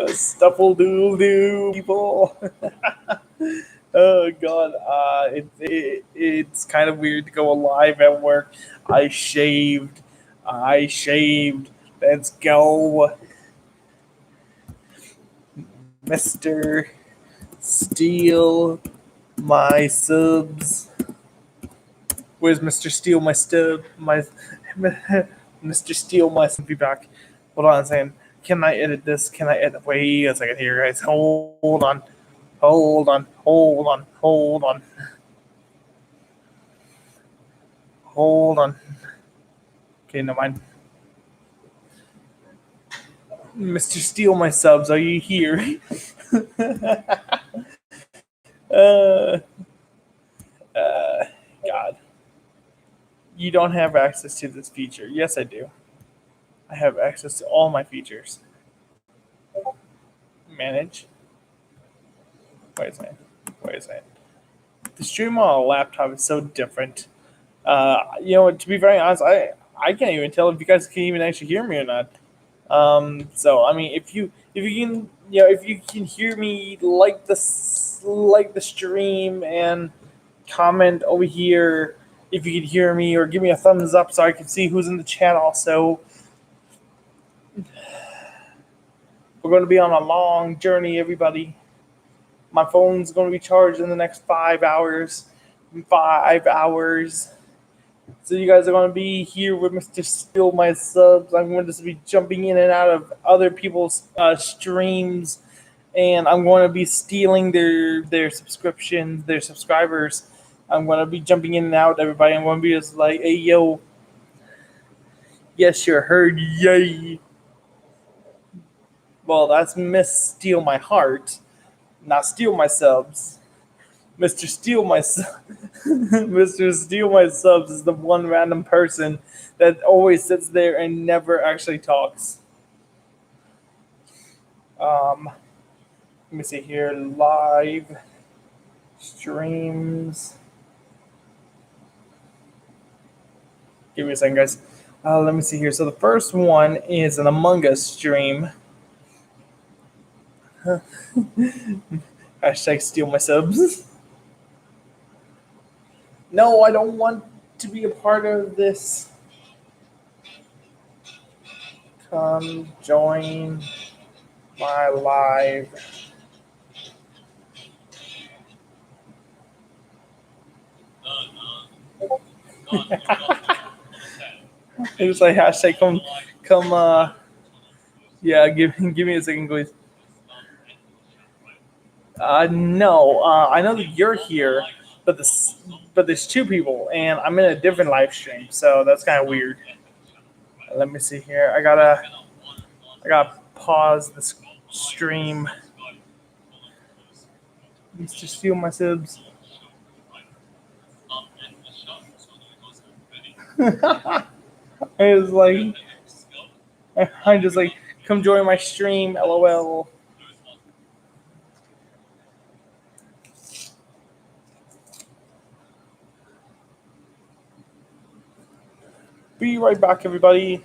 Stuff-a-doodle people. Oh god, it's kind of weird to go live at work. I shaved. I shaved. Let's go, Mister. Steal my subs. Where's Mister Steal my stub? My Mister Steal my feedback. Hold on a second. Can I edit this? Can I edit? Wait a second here, guys. Hold on. Hold on. Hold on. Hold on. Hold on. Okay, no mind. Mr. Steal my subs, are you here? uh, God. You don't have access to this feature. Yes, I do. I have access to all my features. Manage. Wait a second. Wait a second. The stream on a laptop is so different. To be very honest, I can't even tell if you guys can even actually hear me or not. So I mean, if you can if you can hear me, like the stream and comment over here if you can hear me, or give me a thumbs up so I can see who's in the chat. Also, we're going to be on a long journey, everybody. My phone's going to be charged in the next 5 hours. 5 hours. So you guys are going to be here with Mr. Steal My Subs. I'm going to be jumping in and out of other people's streams, and I'm going to be stealing their subscriptions, their subscribers. I'm going to be jumping in and out, everybody. I'm going to be just like, hey, yo, yes, you're heard, yay. Well, that's Miss Steal My Heart, not Steal My Subs. Mr. Steal My Mr. Steal My Subs is the one random person that always sits there and never actually talks. Let me see here. Live streams. Give me a second, guys. Let me see here. So the first one is an Among Us stream. Hashtag steal my subs. No, I don't want to be a part of this. Come join my live. It was like hashtag come yeah, give me a second, please. No, I know that you're here, but there's two people, and I'm in a different live stream, so that's kind of weird. Let me see here. I gotta pause the stream. Mr. Steal My Subs. I was like, I'm just like, come join my stream, lol. Be right back, everybody.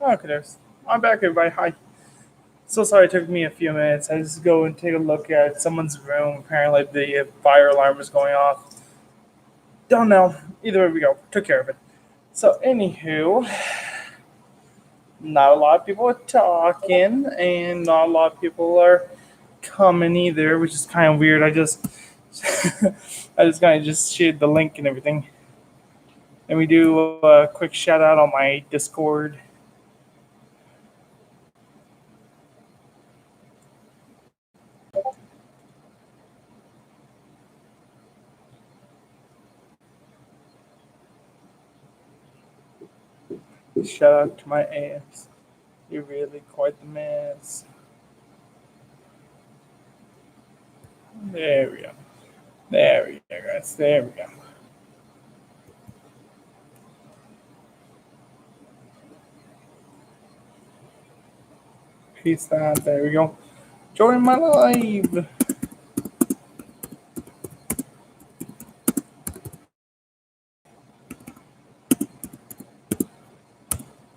Okay, I'm back, everybody. Hi. So sorry it took me a few minutes. I just go and take a look at someone's room. Apparently, the fire alarm was going off. Don't know. Either way we go. Took care of it. So, anywho, not a lot of people are talking, and not a lot of people are coming either, which is kind of weird. I just kind of just shared the link and everything. And we do a quick shout out on my Discord. Shout out to my ass. You're really quite the mess. There we go. There we go, guys. There we go. Peace out. There we go. Join my live.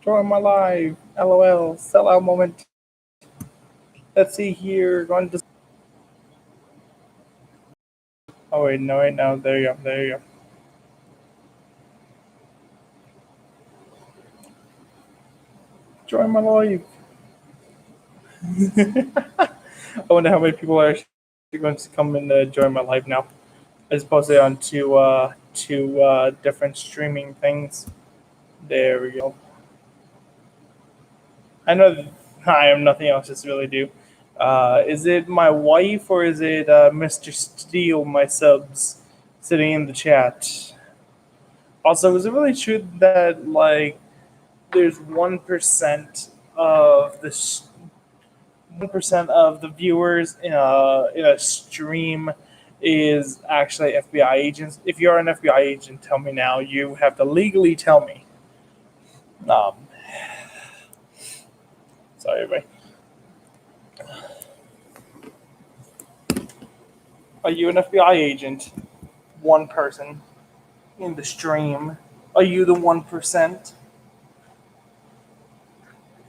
Join my live. LOL. Sellout moment. Let's see here. Going to. Oh wait, no, wait, no. There you go. There you go. Join my live. I wonder how many people are actually going to come and join my live now. I just posted it on two different streaming things. There we go. I know I have nothing else to really do. Is it my wife or is it Mr. Steele, my subs, sitting in the chat? Also, is it really true that like there's 1% of the viewers in a stream is actually FBI agents? If you're an FBI agent, tell me now. You have to legally tell me. Um, sorry, everybody. Are you an FBI agent? One person in the stream. Are you the 1%?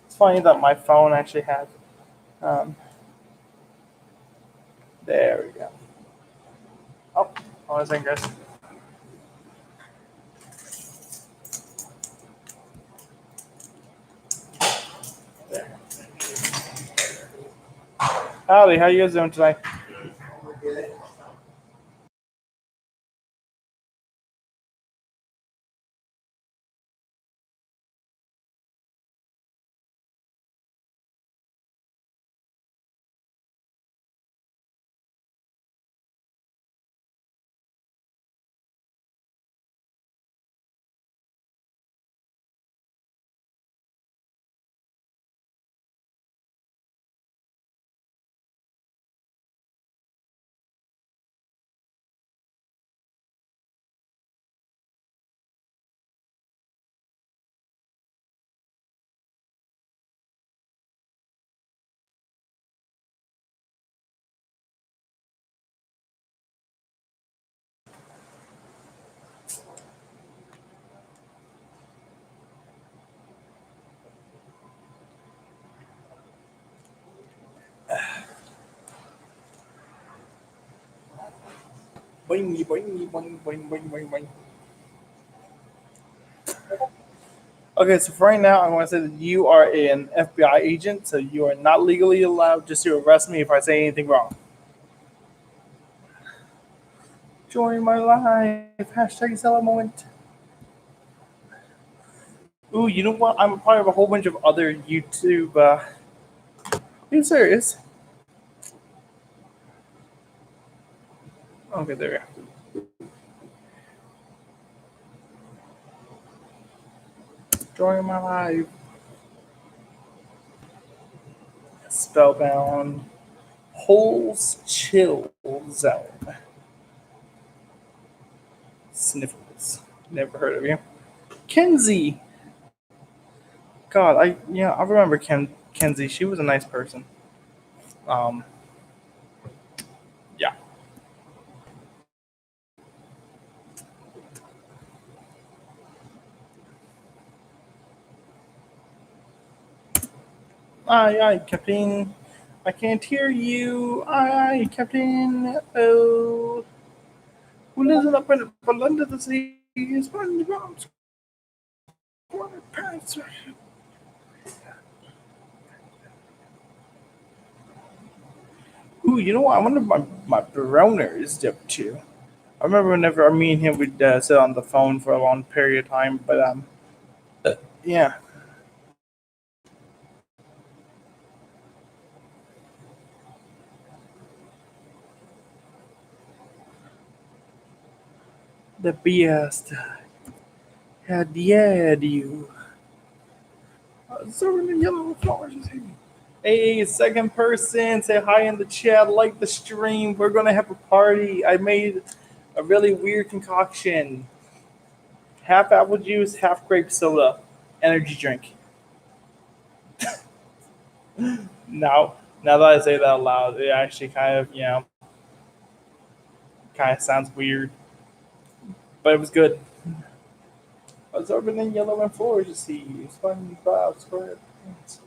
It's funny that my phone actually has. Um, there we go. Oh, hold on a second, guys. There. Howdy, how you guys doing tonight? Boing, boing, boing, boing, boing, boing, boing. Okay, so for right now, I want to say that you are an FBI agent, so you are not legally allowed just to arrest me if I say anything wrong. Join my live. Hashtag sellout moment. Ooh, you know what? I'm a part of a whole bunch of other YouTube. Are you serious? Okay, there we go. Join my live. Spellbound. Holes Chill Zone. Sniffles. Never heard of you. Kenzie. God, I remember Kenzie. She was a nice person. Um, yeah. Aye, aye, Captain. I can't hear you. Aye, aye, Captain. Oh, who lives in up in but under the sea? SpongeBob SquarePants. Ooh, you know what? I wonder what my browner is up to. I remember whenever me and him would sit on the phone for a long period of time, but yeah, the best had you. So in the yellow flowers. Hey, second person, say hi in the chat, like the stream. We're gonna have a party. I made a really weird concoction: half apple juice, half grape soda, energy drink. Now, now that I say that out loud, it actually kind of kind of sounds weird, but it was good. Absorbing in yellow and floors, you see. SpongeBob SquarePants.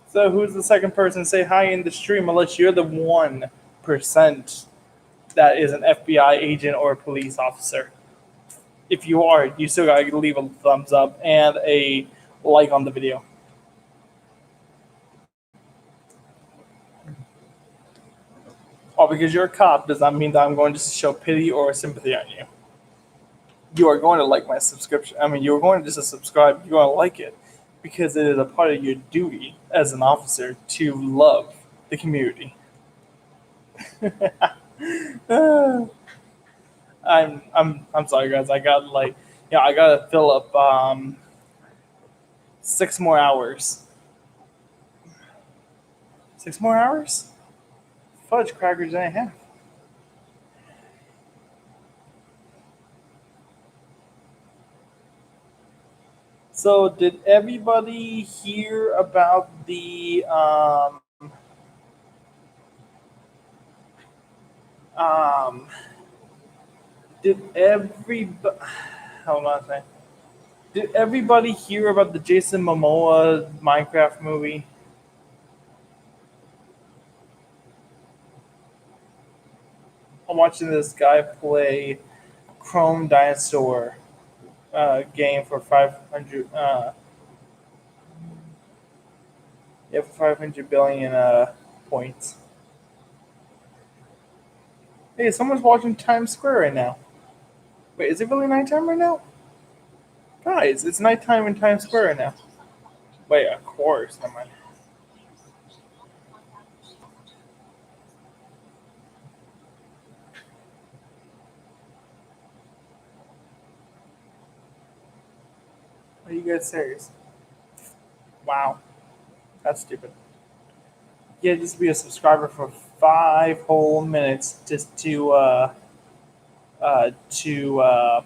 So who's the second person? Say hi in the stream unless you're the 1% that is an FBI agent or a police officer. If you are, you still gotta leave a thumbs up and a like on the video. Oh, because you're a cop does not mean that I'm going to show pity or sympathy on you. You are going to like my subscription. I mean, you're going to just subscribe. You're going to like it because it is a part of your duty as an officer to love the community. I'm sorry, guys. I got I gotta fill up 6 more hours. 6 more hours? Fudge crackers and a half. So, did everybody hear about the um? Did everybody? Hold on a second. Did everybody hear about the Jason Momoa Minecraft movie? I'm watching this guy play Chrome Dinosaur game for 500. Yeah, for 500 billion points. Hey, someone's watching Times Square right now. Wait, is it really nighttime right now? Guys, it's nighttime in Times Square right now. Wait, of course. Never mind. Are you guys serious? Wow, that's stupid. Yeah, just be a subscriber for 5 whole minutes just uh, to uh,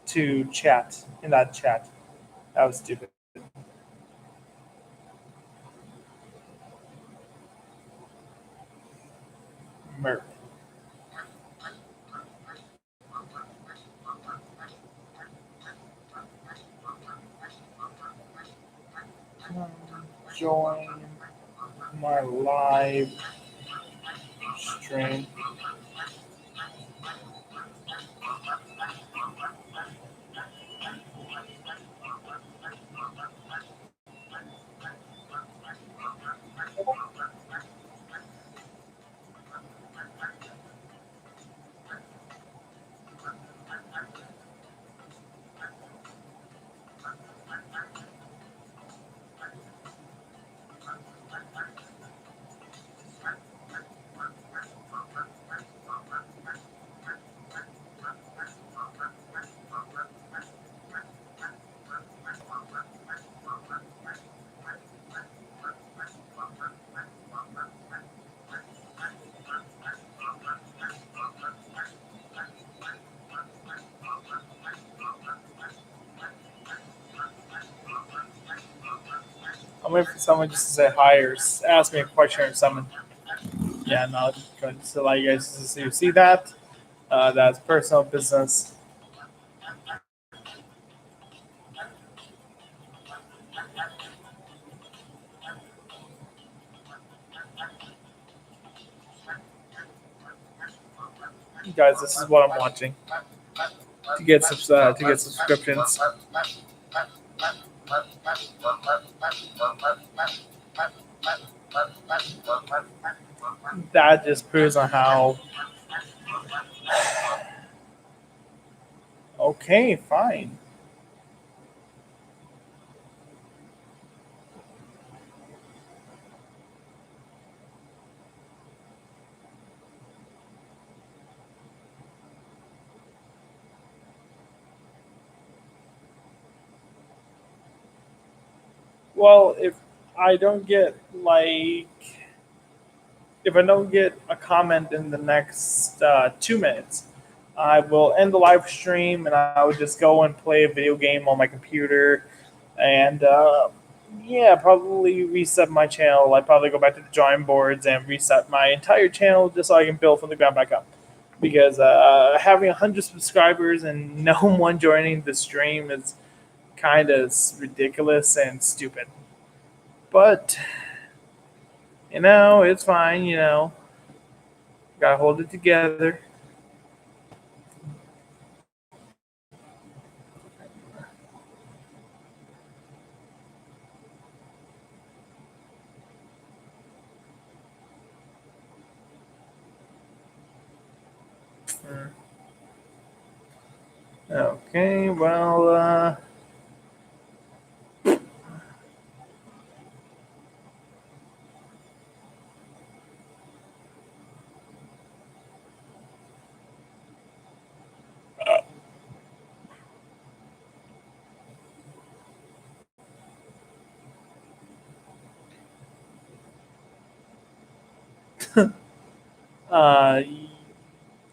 to chat in that chat. That was stupid. Merp. Join my live stream. I'm waiting for someone just to say hi or ask me a question or something. Yeah, no, good. So, like, you guys see that? That's personal business. guys, this is what I'm watching to get subscriptions. That just proves on how. Okay, fine. Well, I don't get like if I don't get a comment in the next 2 minutes, I will end the live stream and I would just go and play a video game on my computer, and yeah, probably reset my channel. I probably go back to the drawing boards and reset my entire channel just so I can build from the ground back up. Because having 100 subscribers and no one joining the stream is kind of ridiculous and stupid. But it's fine. Gotta hold it together. Okay, well, uh,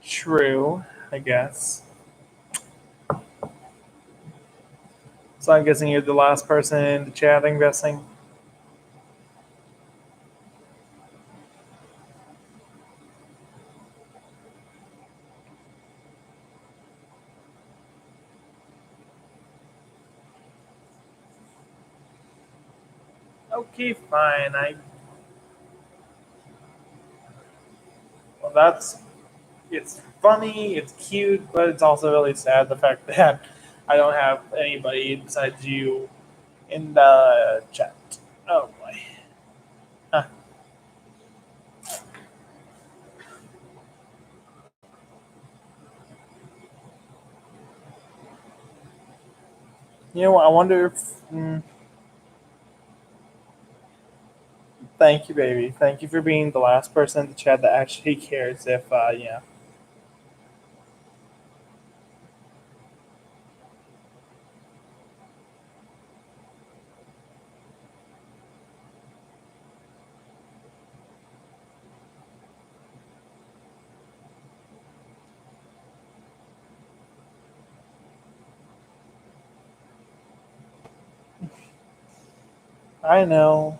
true, I guess. So I'm guessing you're the last person in the chat, I'm guessing. Okay, fine. Well, it's funny, it's cute, but it's also really sad the fact that I don't have anybody besides you in the chat. Oh boy. Huh. I wonder if. Thank you, baby. Thank you for being the last person in the chat that actually cares if, yeah. I know.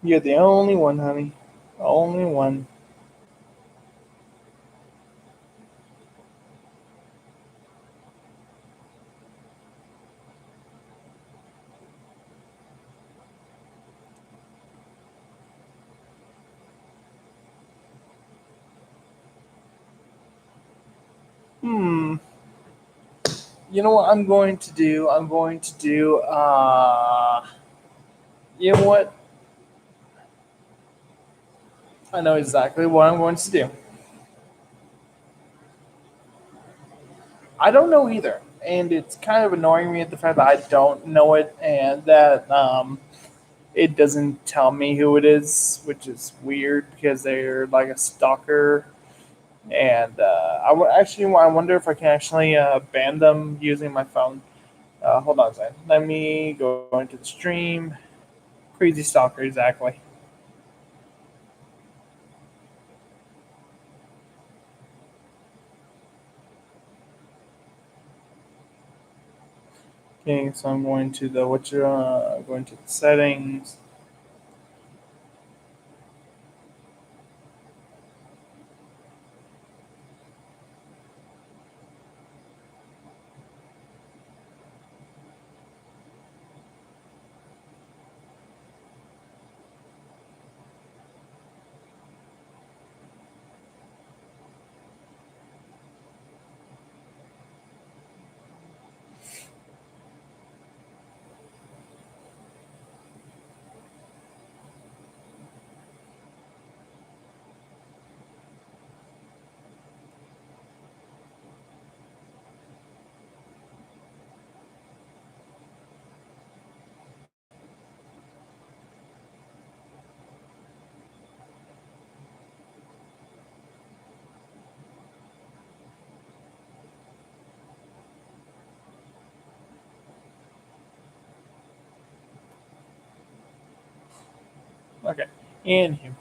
You're the only one, honey. Only one. Hmm. You know what I'm going to do? You know what? I know exactly what I'm going to do. I don't know either. And it's kind of annoying me at the fact that I don't know it and that it doesn't tell me who it is, which is weird because they're like a stalker. And I wonder if I can actually ban them using my phone. Hold on a second. Let me go into the stream. Crazy stalker, exactly. Okay, so I'm going to going to the settings. Okay. Anywho,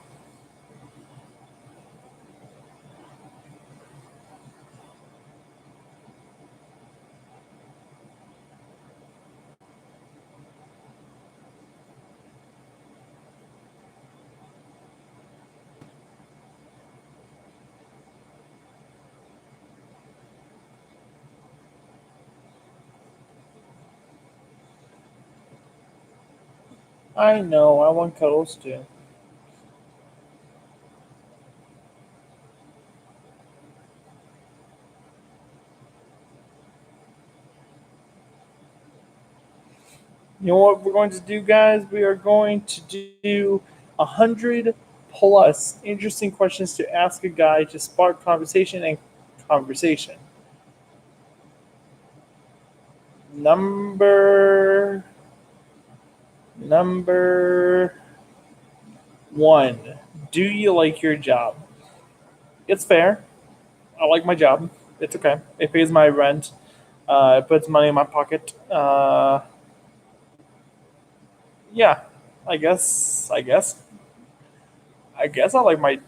I know I want cuddles too. You know what we're going to do, guys? We are going to do 100 plus interesting questions to ask a guy to spark conversation and conversation. Number number one. Do you like your job? It's fair. I like my job. It's okay. It pays my rent. It puts money in my pocket. Yeah, I guess. I like my.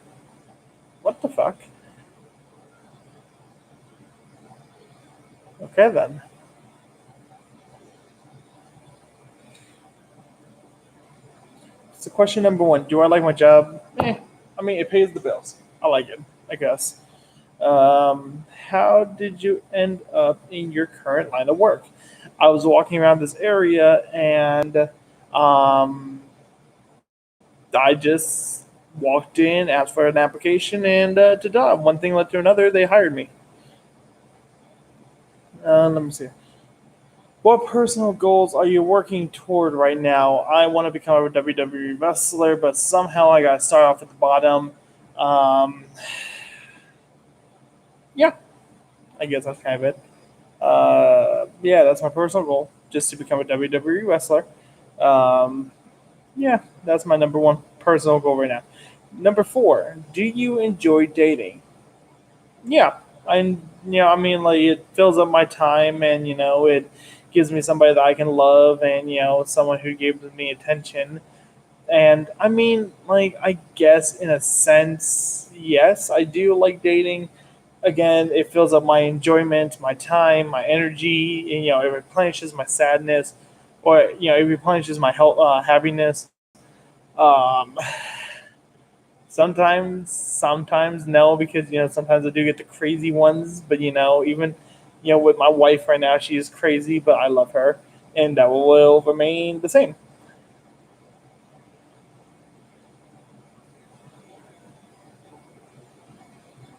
What the fuck? Okay then. So question number one: do I like my job? I mean, it pays the bills. I like it. I guess. How did you end up in your current line of work? I was walking around this area and um, I just walked in, asked for an application, and ta-da, one thing led to another. They hired me. Let me see. What personal goals are you working toward right now? I want to become a WWE wrestler, but somehow I got to start off at the bottom. Um, yeah, I guess that's kind of it. Yeah, that's my personal goal, just to become a WWE wrestler. Um, yeah, that's my number one personal goal right now. Number four, do you enjoy dating? Yeah, I mean, like it fills up my time, and it gives me somebody that I can love, and someone who gives me attention. And I mean, like, I guess in a sense, yes, I do like dating. Again, it fills up my enjoyment, my time, my energy, and it replenishes my sadness, or it replenishes my health, happiness. Um, sometimes no, because sometimes I do get the crazy ones, but even with my wife right now, she is crazy, but I love her, and that will remain the same.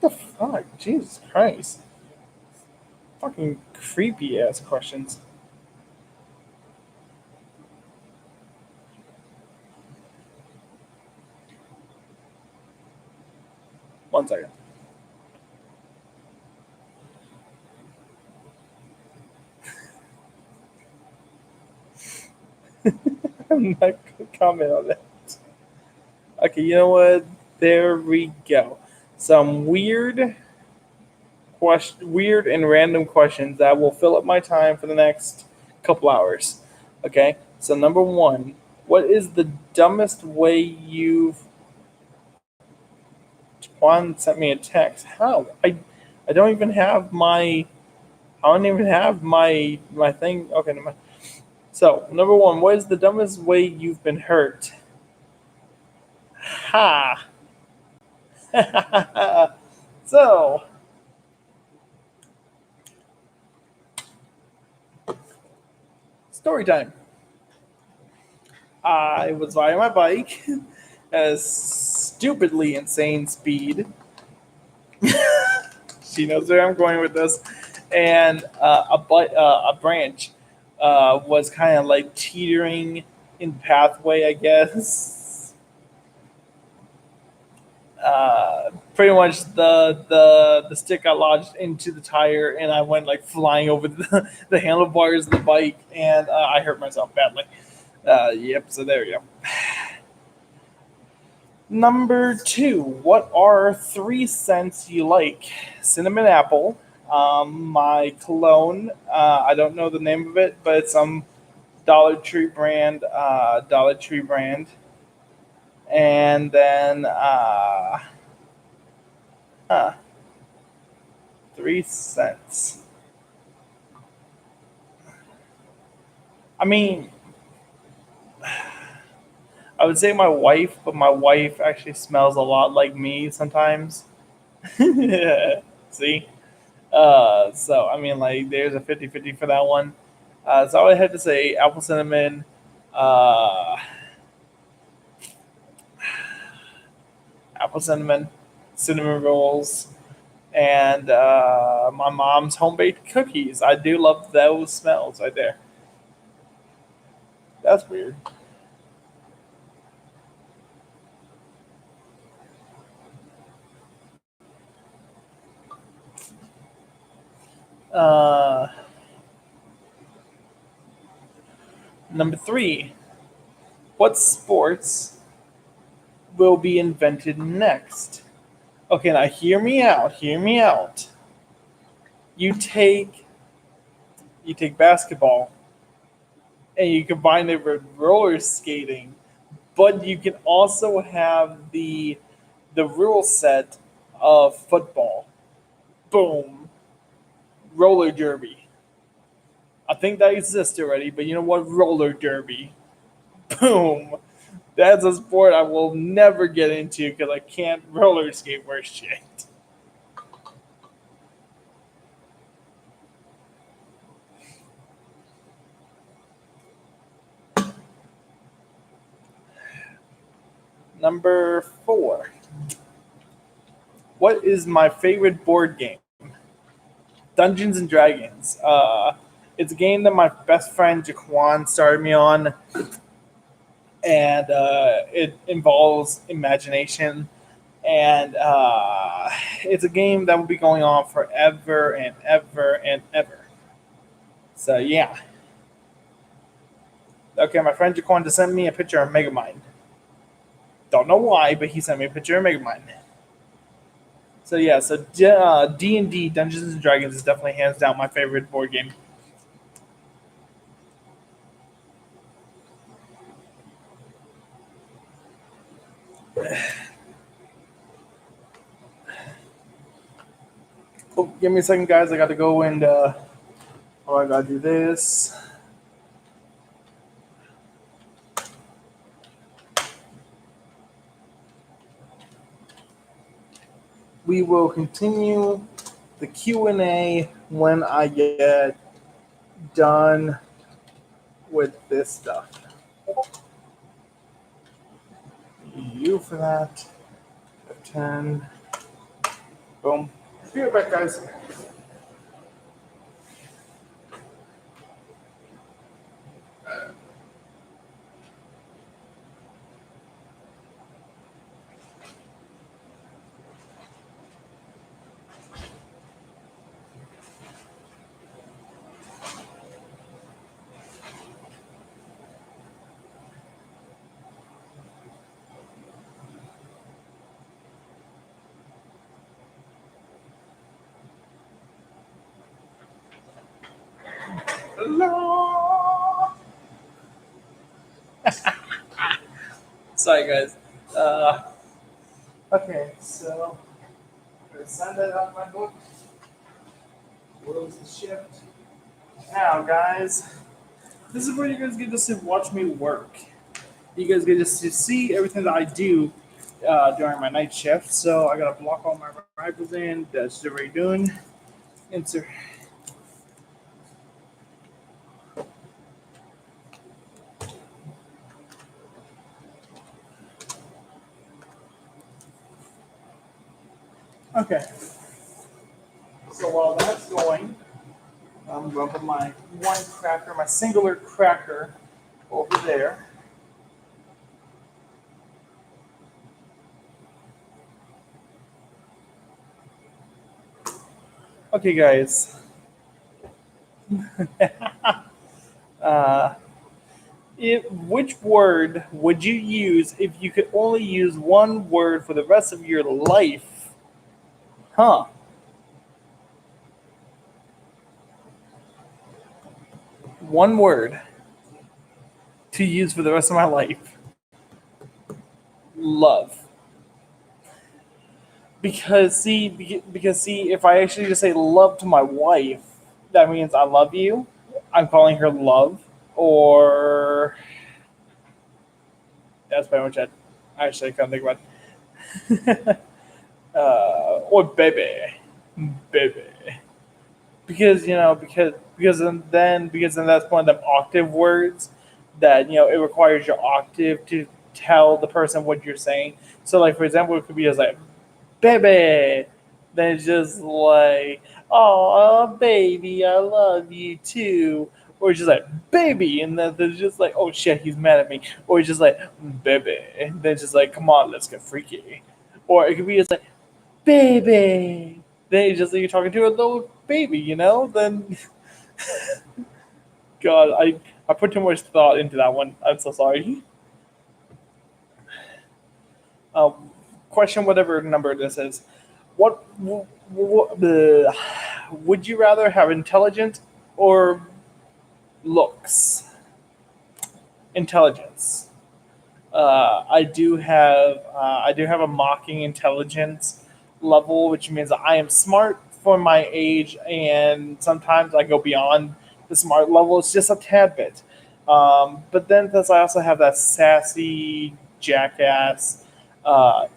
What the fuck, Jesus Christ, fucking creepy ass questions. One second. I'm not gonna comment on that. Okay, you know what? There we go. Some weird and random questions that will fill up my time for the next couple hours. Okay, so number one, what is the dumbest way you've Juan sent me a text? How? I don't even have my I don't even have my thing. Okay, never mind. So number one, what is the dumbest way you've been hurt? Ha. So story time. I was riding my bike at a stupidly insane speed. She knows where I'm going with this. And a branch was kind of like teetering in the pathway, I guess. Pretty much the stick got lodged into the tire, and I went like flying over the handlebars of the bike, and I hurt myself badly. Yep. So there you go. Number two, what are 3 scents you like? Cinnamon apple, my cologne. I don't know the name of it, but it's some Dollar Tree brand. and then 3 cents. I mean, I would say my wife, but my wife actually smells a lot like me sometimes. See? So, I mean, like, there's a 50-50 for that one. So I would have to say apple cinnamon, uh, apple cinnamon, cinnamon rolls, and my mom's home baked cookies. I do love those smells right there. That's weird. Uh, Number three, what sports will be invented next? Okay, now hear me out. Hear me out. You take you take basketball and you combine it with roller skating, but you can also have the rule set of football. Boom, roller derby. I think that exists already, but you know what? Roller derby. Boom. That's a sport I will never get into because I can't roller skate worth shit. Number four. What is my favorite board game? Dungeons and Dragons. It's a game that my best friend Jaquan started me on, and it involves imagination. And it's a game that will be going on forever and ever and ever. So yeah. Okay, my friend Jaquan just sent me a picture of Megamind. Don't know why, but he sent me a picture of Megamind. So yeah, so D&D Dungeons and Dragons is definitely hands down my favorite board game. Oh, give me a second, guys. I got to go and oh, I got to do this. We will continue the Q&A when I get done with this stuff. You for that. 10. Boom. Be right back, guys. Hello. Sorry, guys. Uh, okay, so I'm going to sign that out of my book. Close the shift. Now, guys, this is where you guys get to see, watch me work. You guys get to see everything that I do during my night shift. So I gotta block all my rifles in. That's what we're doing. Insert. Okay. So while that's going, I'm going to put my one cracker, my singular cracker, over there. Okay, guys. uh, which word would you use if you could only use one word for the rest of your life? Huh. One word to use for the rest of my life. love. Because see, if I actually just say love to my wife, that means I love you. I'm calling her love, or that's pretty much it. Actually, I can't think about it. Or baby, because because then that's one of them octave words that it requires your octave to tell the person what you're saying. So, like for example, it could be just like baby. Then it's just like, oh, baby, I love you too. Or it's just like, baby. And then there's just like, oh shit, he's mad at me. Or it's just like, baby. And then it's just like, come on, let's get freaky. Or it could be just like, baby. Then it's just like you're talking to a little baby. Then, God, I put too much thought into that one. I'm so sorry. Um, Question whatever number this is. What would you rather have intelligence or looks? Intelligence. I do have a mocking intelligence level, which means I am smart for my age, and sometimes I go beyond the smart level. It's just a tad bit. But then, plus, I also have that sassy jackass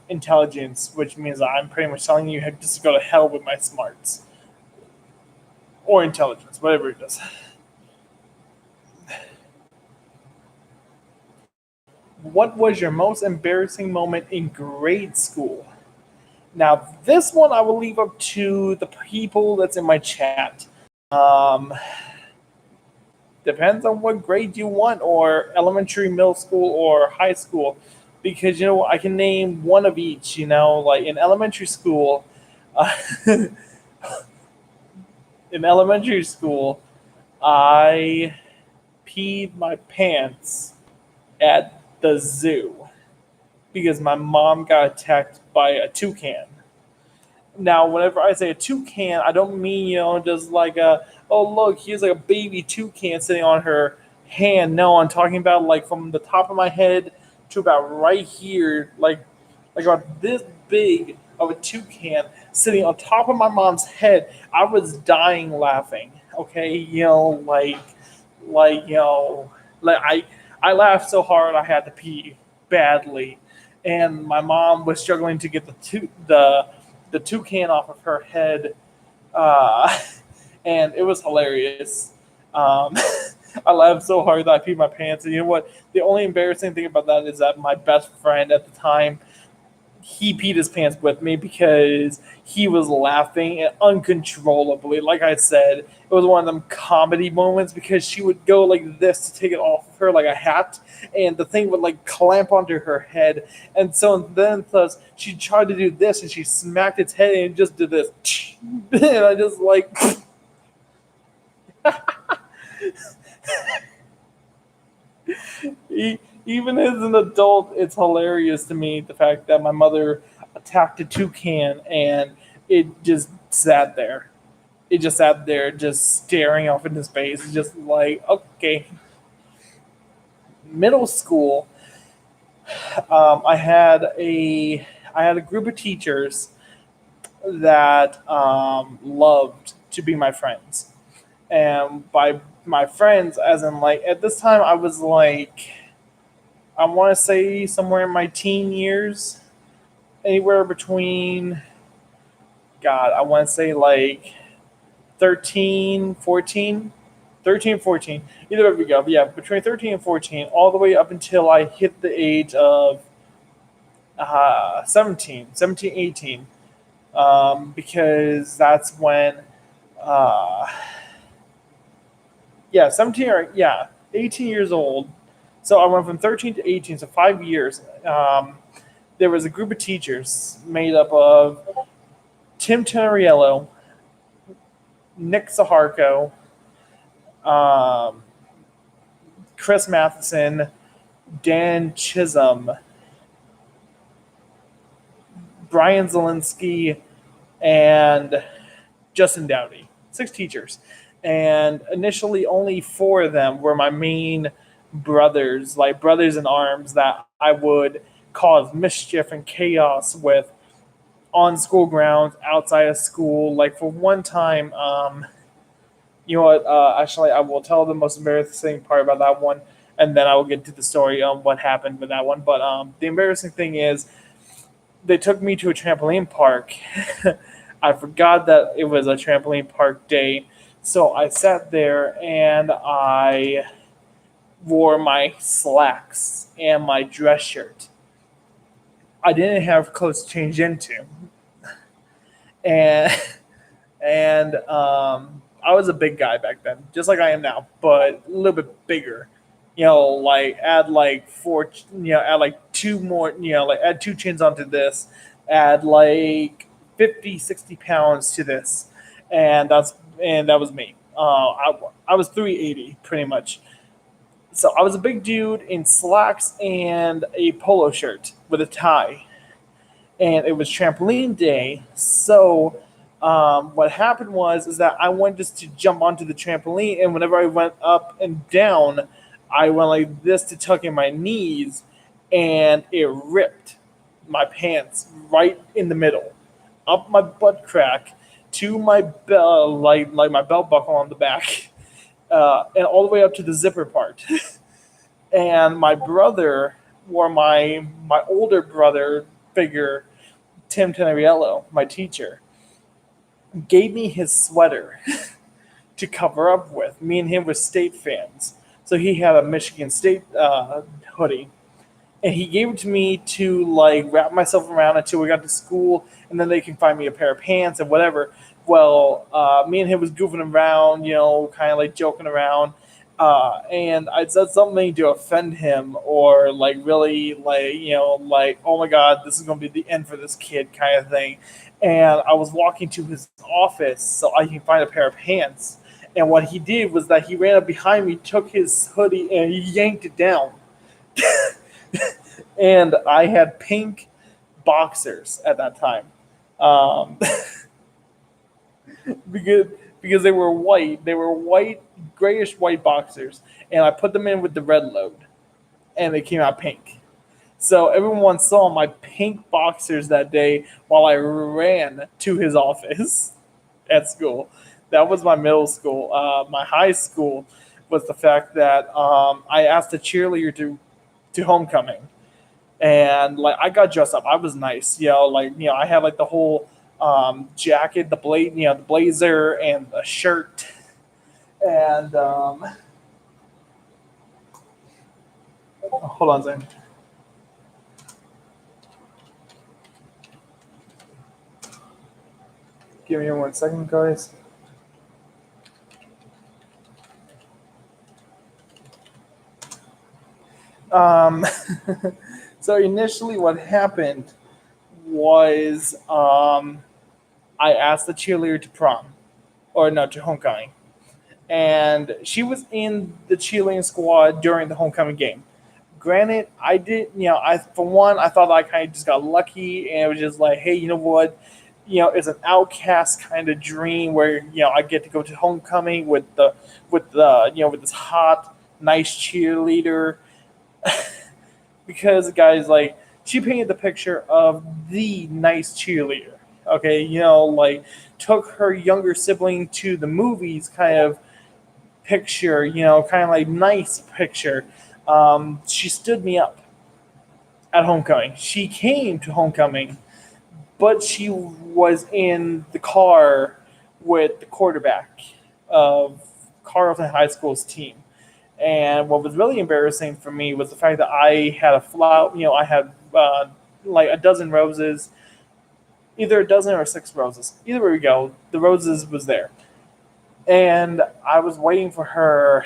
intelligence, which means I'm pretty much telling you just to go to hell with my smarts or intelligence, whatever it is. What was your most embarrassing moment in grade school? Now, this one I will leave up to the people that's in my chat. Um, Depends on what grade you want, or elementary, middle school, or high school, because I can name one of each. Like in elementary school, uh, in elementary school, I peed my pants at the zoo because my mom got attacked by a toucan. Now, whenever I say a toucan, I don't mean just like oh look, here's like a baby toucan sitting on her hand. No, I'm talking about like from the top of my head to about right here, like about this big of a toucan sitting on top of my mom's head. I was dying laughing. Okay, like like I laughed so hard I had to pee badly, and my mom was struggling to get the toucan off of her head, uh, and it was hilarious. Um, I laughed so hard that I peed my pants. And you know what? The only embarrassing thing about that is that my best friend at the time, he peed his pants with me because he was laughing uncontrollably. Like I said, it was one of them comedy moments because she would go like this to take it off of her like a hat, and the thing would like clamp onto her head. And so then thus she tried to do this and she smacked its head and it just did this. And I just like even as an adult, it's hilarious to me the fact that my mother attacked a toucan and it just sat there. It just sat there, just staring off into space. It's just like, okay. Middle school, I had a group of teachers that loved to be my friends, and by my friends, as in like at this time, I was like I want to say somewhere in my teen years, anywhere between, God, I want to say like 13, 14, 13, 14. Either way we go. But yeah, between 13 and 14, all the way up until I hit the age of 17, 17, 18. Because that's when, uh, yeah, 17 or, yeah, 18 years old. So I went from 13 to 18, so 5 years. There was a group of teachers made up of Tim Tenoriello, Nick Saharko, um, Chris Matheson, Dan Chisholm, Brian Zielinski, and Justin Dowdy. 6 teachers. And initially, only 4 of them were my main brothers, like brothers in arms that I would cause mischief and chaos with on school grounds, outside of school. Like for one time, you know what? Actually, I will tell the most embarrassing part about that one, and then I will get to the story on what happened with that one. But the embarrassing thing is, they took me to a trampoline park. I forgot that it was a trampoline park day, so I sat there and I wore my slacks and my dress shirt. I didn't have clothes to change into, and I was a big guy back then, just like I am now, but a little bit bigger. You know, like add like four, add like two more, like add two chins onto this, add like 50, 60 pounds to this, and that was me. I was 380 pretty much. So I was a big dude in slacks and a polo shirt with a tie, and it was trampoline day. So what happened was is that I went just to jump onto the trampoline, and whenever I went up and down, I went like this to tuck in my knees, and it ripped my pants right in the middle, up my butt crack to my belt, like my belt buckle on the back, and all the way up to the zipper part. And my brother, or my older brother figure, Tim Teneriello, my teacher, gave me his sweater to cover up with. Me and him were state fans, so he had a Michigan State hoodie, and he gave it to me to like wrap myself around until we got to school, and then they can find me a pair of pants and whatever. Well, me and him was goofing around, kind of like joking around, and I said something to offend him, or like really like like, oh my god, this is gonna be the end for this kid kind of thing. And I was walking to his office so I can find a pair of pants. And what he did was that he ran up behind me, took his hoodie, and he yanked it down. And I had pink boxers at that time, um, because because they were white. They were white, grayish white boxers, and I put them in with the red load, and they came out pink. So everyone saw my pink boxers that day while I ran to his office at school. That was my middle school. My high school was the fact that I asked a cheerleader to homecoming, and like I got dressed up. I was nice, like I had like the whole jacket, the blazer, and the shirt, and hold on a second. Give me 1 second, guys. Um, so initially, what happened was I asked the cheerleader to prom, or no, to homecoming, and she was in the cheerleading squad during the homecoming game. Granted, I did, I for one, I thought I kind of just got lucky, and it was just like, hey, you know what, it's an outcast kind of dream where I get to go to homecoming with this hot, nice cheerleader. Because guys, like, she painted the picture of the nice cheerleader. Okay, like took her younger sibling to the movies kind of picture, kind of like nice picture. She stood me up at homecoming. She came to homecoming, but she was in the car with the quarterback of Carleton High School's team. And what was really embarrassing for me was the fact that I had a flower, I had like a dozen roses, either a dozen or six roses. Either way we go, the roses was there. And I was waiting for her,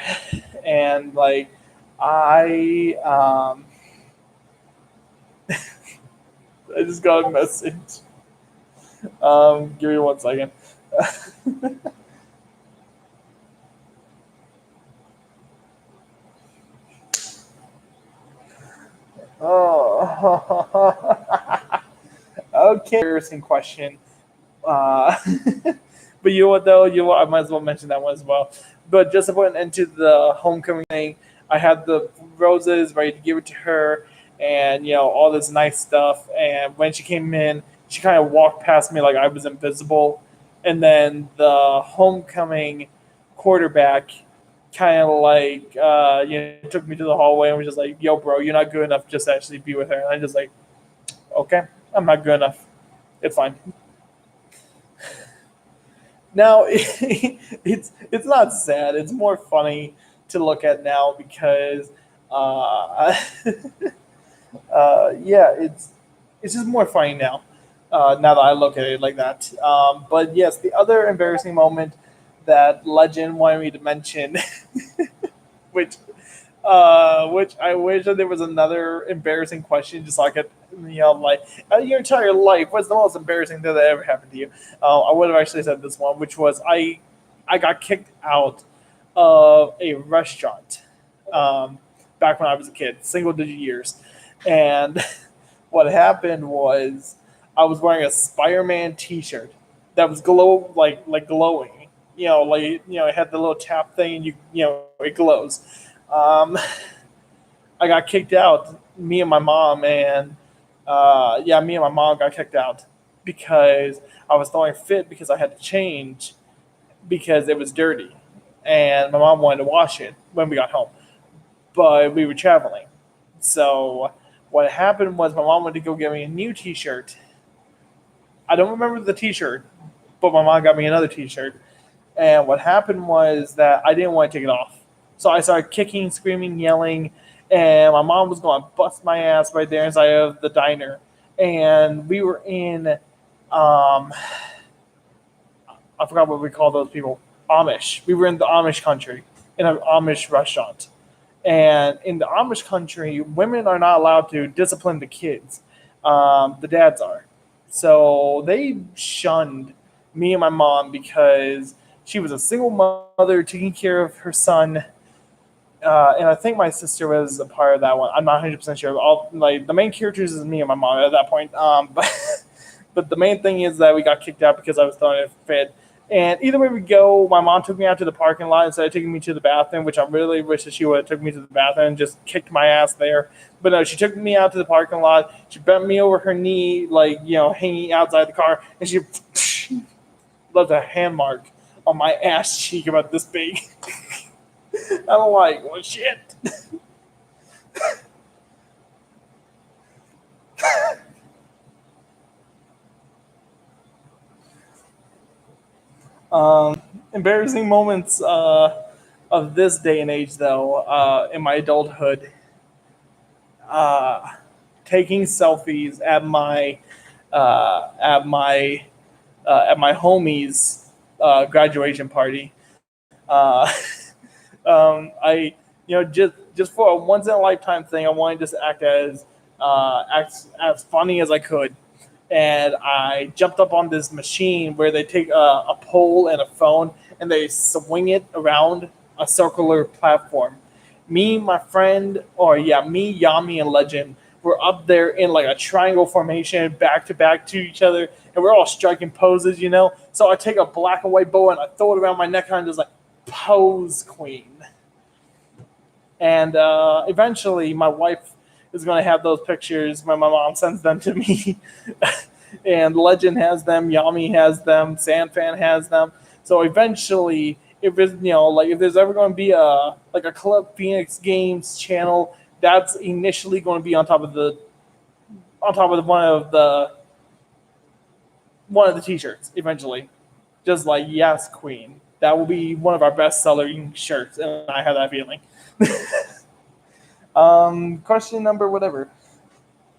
and like, I, I just got a message. Give me 1 second. Oh, okay. Embarrassing question. Uh, but you know what though? I might as well mention that one as well. But just to put an end to the homecoming thing, I had the roses ready to give it to her, and all this nice stuff. And when she came in, she kind of walked past me like I was invisible. And then the homecoming quarterback kind of like took me to the hallway and was just like, "Yo, bro, you're not good enough just to actually be with her." And I just like, "Okay, I'm not good enough. It's fine." Now it's not sad. It's more funny to look at now because uh, yeah, it's just more funny now. Now that I look at it like that. But yes, the other embarrassing moment that Legend wanted me to mention, which which I wish that there was another embarrassing question just so I could, like, your entire life, what's the most embarrassing thing that ever happened to you? I would have actually said this one, which was I got kicked out of a restaurant back when I was a kid, single digit years. And what happened was I was wearing a Spider-Man T-shirt that was glowing. It had the little tap thing, and it glows. Um, I got kicked out. Me and my mom, and me and my mom got kicked out because I was throwing a fit because I had to change because it was dirty, and my mom wanted to wash it when we got home, but we were traveling. So what happened was my mom went to go get me a new T-shirt. I don't remember the T-shirt, but my mom got me another T-shirt. And what happened was that I didn't want to take it off. So I started kicking, screaming, yelling, and my mom was going to bust my ass right there inside of the diner. And we were in, I forgot what we call those people, Amish. We were in the Amish country, in an Amish restaurant. And in the Amish country, women are not allowed to discipline the kids. The dads are. So they shunned me and my mom because she was a single mother taking care of her son. And I think my sister was a part of that one. I'm not 100% sure. All like the main characters is me and my mom at that point. But the main thing is that we got kicked out because I was throwing a fit. And either way we go, my mom took me out to the parking lot instead of taking me to the bathroom, which I really wish that she would have took me to the bathroom and just kicked my ass there. But no, she took me out to the parking lot. She bent me over her knee, like, hanging outside the car, and she left a hand mark on my ass cheek about this big. I'm like, well, shit. Embarrassing moments of this day and age, though, in my adulthood, uh, taking selfies at my homie's graduation party. Uh, I just for a once in a lifetime thing, I wanted to just act as funny as I could, and I jumped up on this machine where they take a pole and a phone and they swing it around a circular platform. Me, my friend, or yeah, me, Yami, and Legend were up there in like a triangle formation, back to back to each other, and we're all striking poses. So I take a black and white bow and I throw it around my neck, and I'm just like, pose queen. And eventually, my wife is going to have those pictures when my mom sends them to me. And Legend has them, Yami has them, Sandfan has them. So eventually, if there's if there's ever going to be a Club Phoenix Games channel, that's initially going to be one of the T-shirts. Eventually, just like, yes, Queen. That will be one of our best selling shirts, and I have that feeling. Question number whatever.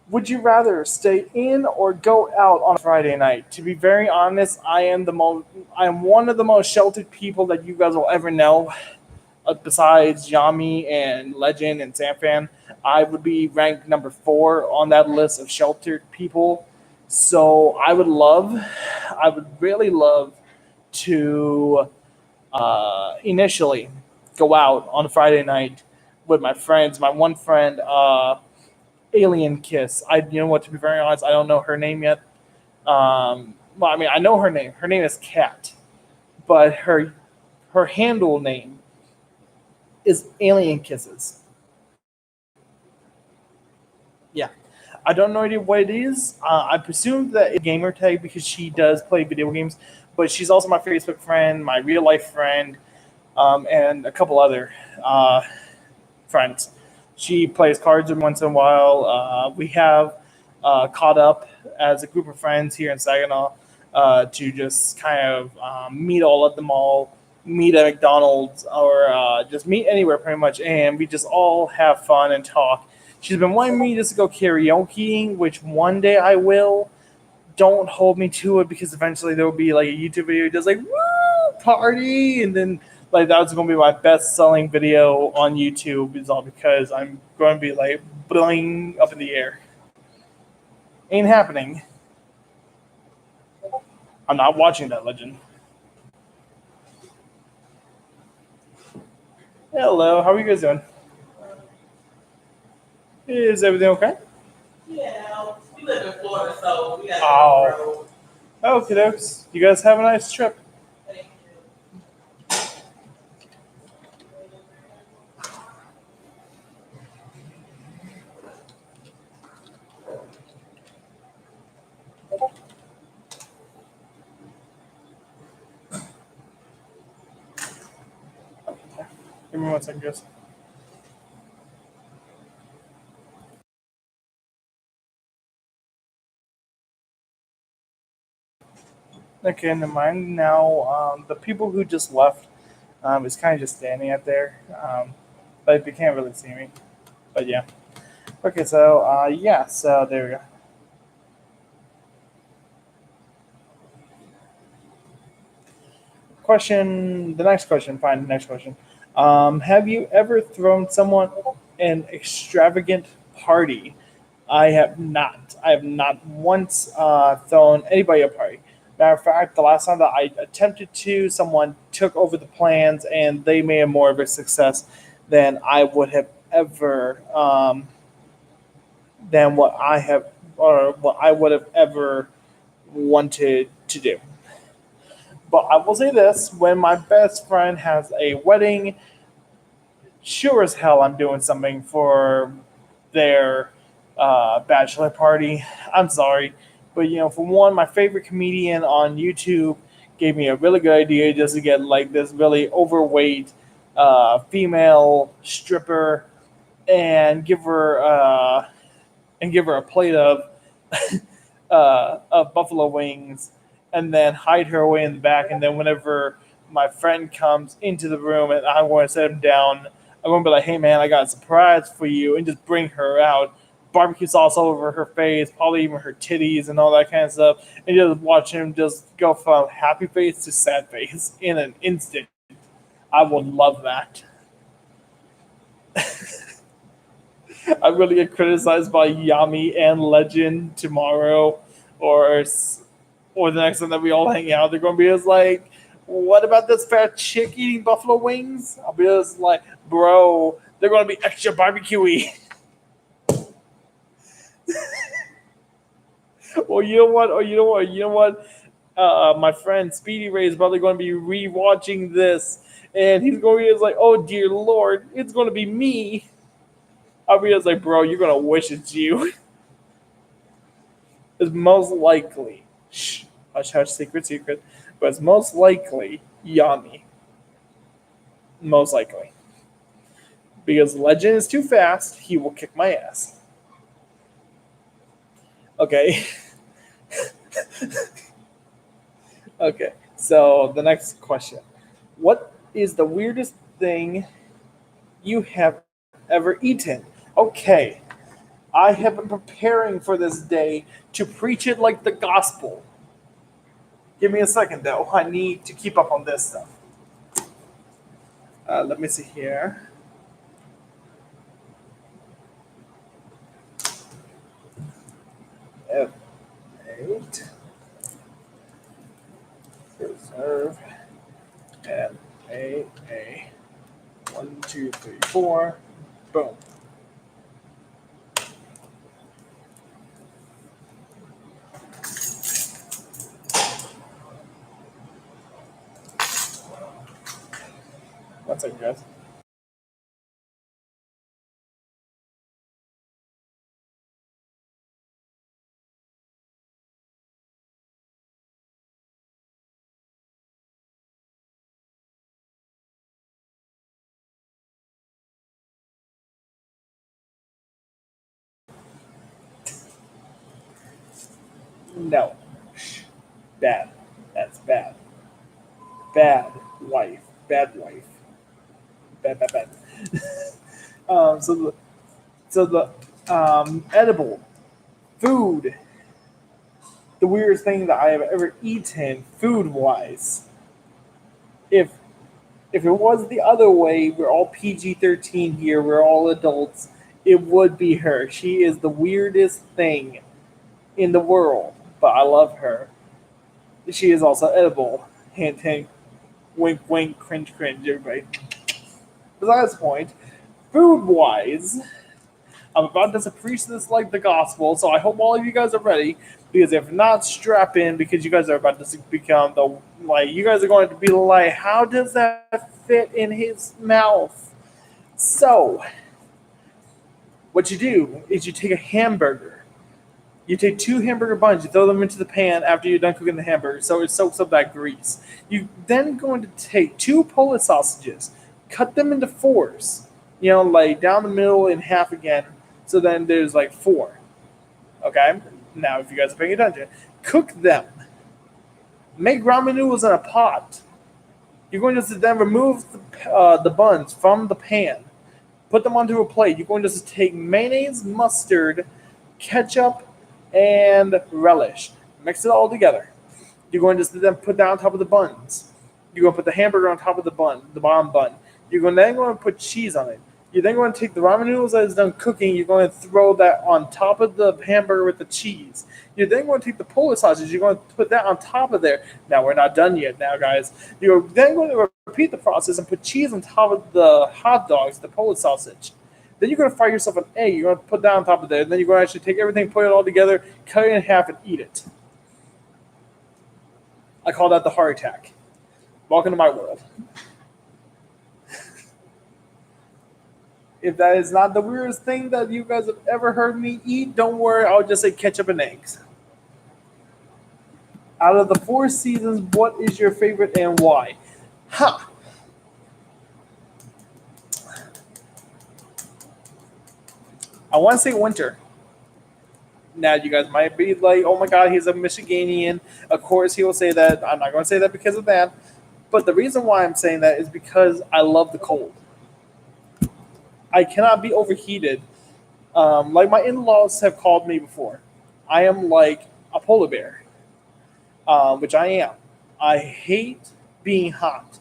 Would you rather stay in or go out on a Friday night? To be very honest, I am one of the most sheltered people that you guys will ever know. Besides Yami and Legend and Samfan, I would be ranked number 4 on that list of sheltered people. So I would really love to initially go out on a Friday night with my friends. My one friend, Alien Kiss. You know what? To be very honest, I don't know her name yet. Well, I mean, I know her name. Her name is Kat, but her handle name is Alien Kisses. Yeah. I don't know idea what it is. I presume that it's gamer tag because she does play video games, but she's also my Facebook friend, my real life friend, and a couple other uh, friends. She plays cards every once in a while. We have caught up as a group of friends here in Saginaw to just kind of meet all at the mall, meet at McDonald's, or just meet anywhere pretty much, and we just all have fun and talk. She's been wanting me just to go karaokeing, which one day I will. Don't hold me to it because eventually there will be like a YouTube video just like woo party, and then like that's going to be my best selling video on YouTube is all because I'm going to be like blowing up in the air. Ain't happening. I'm not watching that legend. Hello, how are you guys doing? Is everything okay? Yeah, we live in Florida, so we got Oh, okay, dokes. You guys have a nice trip. Thank Give me one second, guys. Okay, never mind. Now, the people who just left is kind of just standing out there, but they can't really see me. But yeah. Okay, so yeah, so there we go. Question. The next question. Fine. The next question. Have you ever thrown someone an extravagant party? I have not. I have not once thrown anybody a party. Matter of fact, the last time that I attempted to, someone took over the plans and they made it more of a success than I would have ever, than what I have, or what I would have ever wanted to do. But I will say this: when my best friend has a wedding, sure as hell I'm doing something for their bachelor party. I'm sorry, but for one, my favorite comedian on YouTube gave me a really good idea just to get like this really overweight female stripper and give her a plate of buffalo wings, and then hide her away in the back. And then whenever my friend comes into the room and I'm going to set him down, I'm going to be like, "Hey man, I got a surprise for you," and just bring her out. Barbecue sauce all over her face, probably even her titties and all that kind of stuff, and just watch him just go from happy face to sad face in an instant. I would love that. I'm going to get criticized by Yami and Legend tomorrow, or or the next time that we all hang out. They're going to be just like, "What about this fat chick eating buffalo wings?" I'll be just like, "Bro, they're going to be extra barbecuey." Or you know what? Or you know what? You know what? My friend Speedy Ray is probably going to be rewatching this, and he's going to be just like, "Oh dear Lord, it's going to be me." I'll be just like, "Bro, you're going to wish it's you." It's most likely, shh, hush hush, secret secret, but it's most likely Yami. Most likely. Because Legend is too fast, he will kick my ass. Okay. Okay. So the next question. What is the weirdest thing you have ever eaten? Okay. I have been preparing for this day to preach it like the gospel. Give me a second though. I need to keep up on this stuff. Let me see here. F8. Reserve. F8A. 1, 2, 3, 4. Boom. One second, guys. No. Shh. Bad. That's bad. Bad wife. Bad wife. Bad, bad, bad. So the edible food, the weirdest thing that I have ever eaten food wise. If if it was the other way, we're all PG-13 here, we're all adults, it would be her. She is the weirdest thing in the world, but I love her. She is also edible. Hint, hint, wink, wink, cringe, cringe, everybody. Besides the point, food wise, I'm about to preach this like the gospel, so I hope all of you guys are ready. Because if not, strap in because you guys are about to become the like. You guys are going to be like, how does that fit in his mouth? So, what you do is you take a hamburger. You take two hamburger buns, you throw them into the pan after you're done cooking the hamburger, so it soaks up that grease. You then going to take two Polish sausages, cut them into fours, like down the middle in half again. So then there's like four. Okay. Now, if you guys are paying attention, cook them. Make ramen noodles in a pot. You're going to then remove the buns from the pan. Put them onto a plate. You're going to just take mayonnaise, mustard, ketchup, and relish. Mix it all together. You're going to then put that on top of the buns. You're going to put the hamburger on top of the bun, the bottom bun. You're then going to put cheese on it. You're then going to take the ramen noodles that is done cooking. You're going to throw that on top of the hamburger with the cheese. You're then going to take the Polish sausage. You're going to put that on top of there. Now, we're not done yet now, guys. You're then going to repeat the process and put cheese on top of the hot dogs, the Polish sausage. Then you're going to fry yourself an egg. You're going to put that on top of there. And then you're going to actually take everything, put it all together, cut it in half, and eat it. I call that the heart attack. Welcome to my world. If that is not the weirdest thing that you guys have ever heard me eat, don't worry. I'll just say ketchup and eggs. Out of the four seasons, what is your favorite and why? Ha! I want to say winter. Now, you guys might be like, oh my god, he's a Michiganian. Of course, he will say that. I'm not going to say that because of that. But the reason why I'm saying that is because I love the cold. I cannot be overheated. Like my in laws have called me before. I am like a polar bear, which I am. I hate being hot.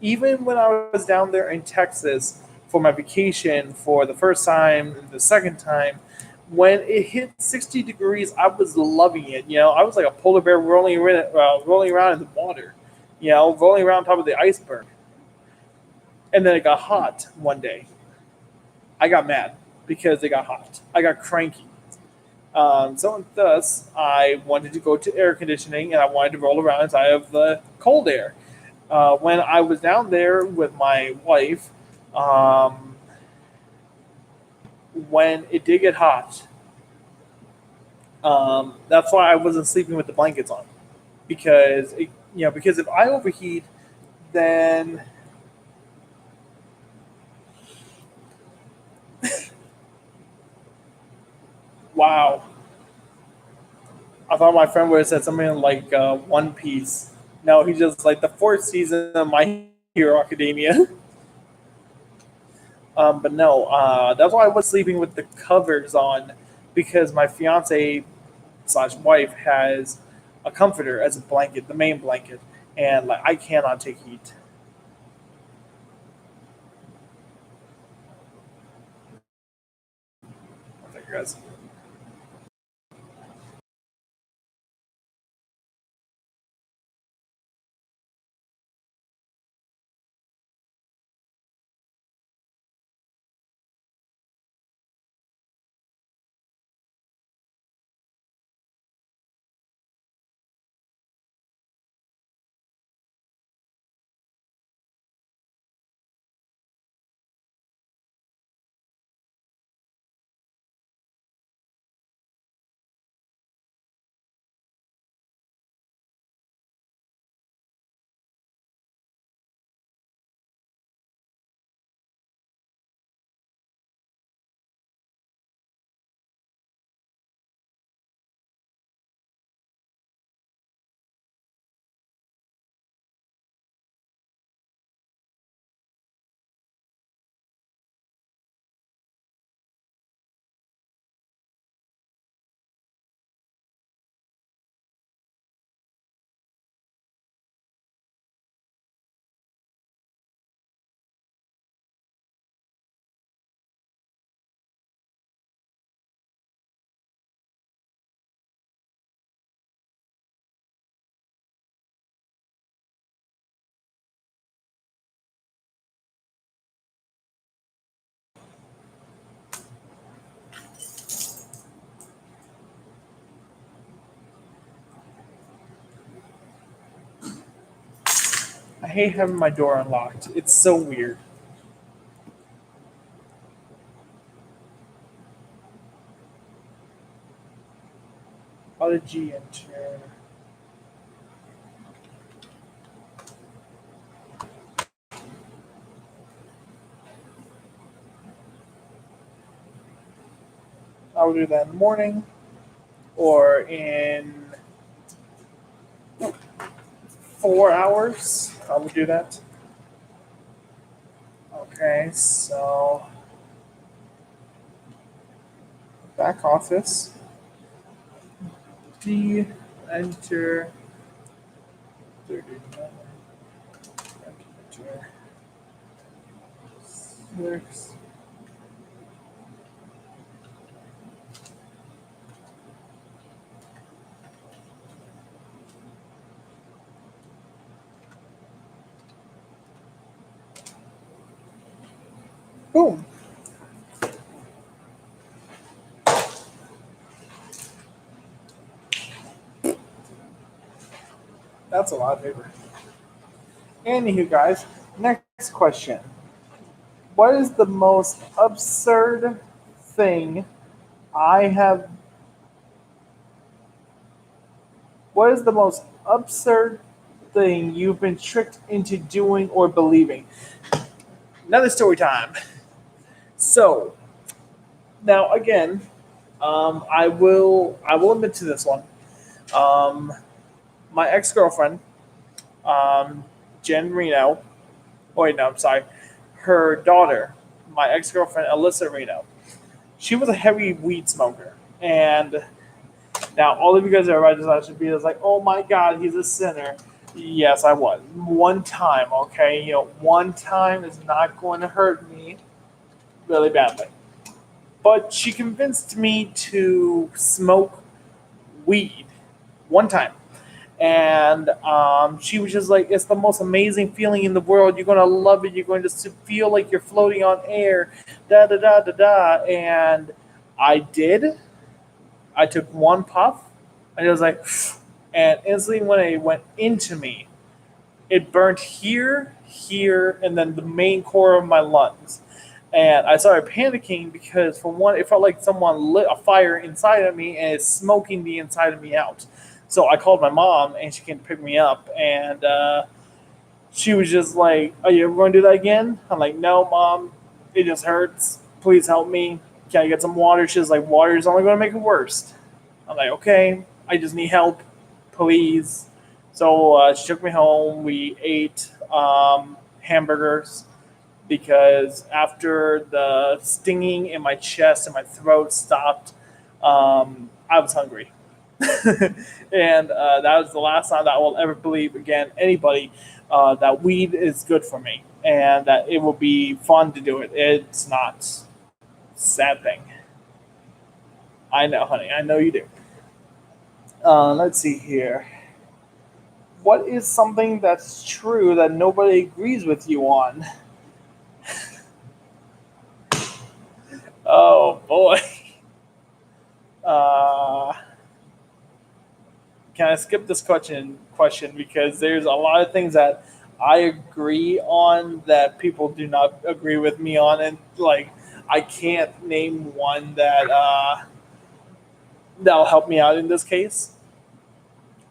Even when I was down there in Texas for my vacation for the first time and the second time, when it hit 60 degrees, I was loving it. I was like a polar bear rolling around in the water, rolling around on top of the iceberg. And then it got hot one day. I got mad because it got hot. I got cranky. So thus, I wanted to go to air conditioning and I wanted to roll around inside of the cold air. When I was down there with my wife, when it did get hot, that's why I wasn't sleeping with the blankets on because if I overheat, then wow. I thought my friend would have said something like One Piece. No, he's just like the fourth season of My Hero Academia. But no, that's why I was sleeping with the covers on because my fiance slash wife has a comforter as a blanket, the main blanket, and like I cannot take heat. Thank you guys. I hate having my door unlocked. It's so weird. How did G enter? I will do that in the morning or in 4 hours. I will do that. Okay, so back office. D enter 39. Enter 6. Boom. That's a lot of paper. Anywho, guys, next question. What is the most absurd thing I have? What is the most absurd thing you've been tricked into doing or believing? Another story time. So now again, I will admit to this one. Um, my ex girlfriend, Jen Reno. Oh wait, no, I'm sorry. Her daughter, my ex girlfriend Alyssa Reno. She was a heavy weed smoker, and now all of you guys are right. Just should be like, oh my God, he's a sinner. Yes, I was one time. Okay, one time is not going to hurt me really badly. But she convinced me to smoke weed one time. And she was just like, it's the most amazing feeling in the world. You're going to love it. You're going to feel like you're floating on air. Da da da da da. And I did. I took one puff. And it was like, and instantly when it went into me, it burnt here, here, and then the main core of my lungs. And I started panicking because, for one, it felt like someone lit a fire inside of me and it's smoking the inside of me out. So I called my mom and she came to pick me up. And she was just like, are you ever going to do that again? I'm like, no, Mom, it just hurts. Please help me. Can I get some water? She's like, water is only going to make it worse. I'm like, okay, I just need help. Please. So she took me home. We ate hamburgers because after the stinging in my chest and my throat stopped, I was hungry. And that was the last time that I will ever believe again anybody that weed is good for me and that it will be fun to do it. It's not. Sad thing. I know, honey. I know you do. Let's see here. What is something that's true that nobody agrees with you on? Oh boy. Uh, can I skip this question because there's a lot of things that I agree on that people do not agree with me on, and like I can't name one that'll help me out in this case.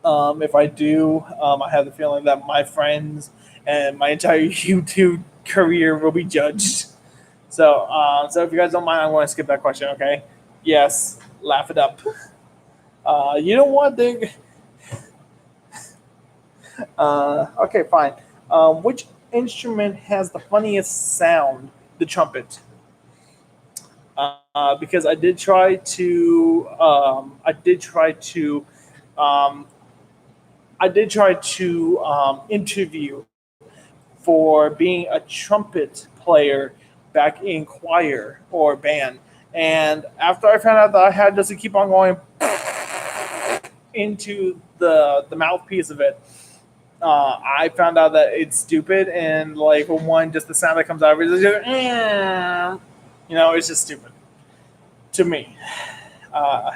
If I do, I have the feeling that my friends and my entire YouTube career will be judged. So if you guys don't mind, I'm going to skip that question. Okay? Yes, laugh it up. You know what? Okay, fine. Which instrument has the funniest sound? The trumpet. Because um, I did try to interview for being a trumpet player back in choir or band. And after I found out that I had just to keep on going into the mouthpiece of it, I found out that it's stupid and like for one, just the sound that comes out of it is just, it's just stupid to me. Uh,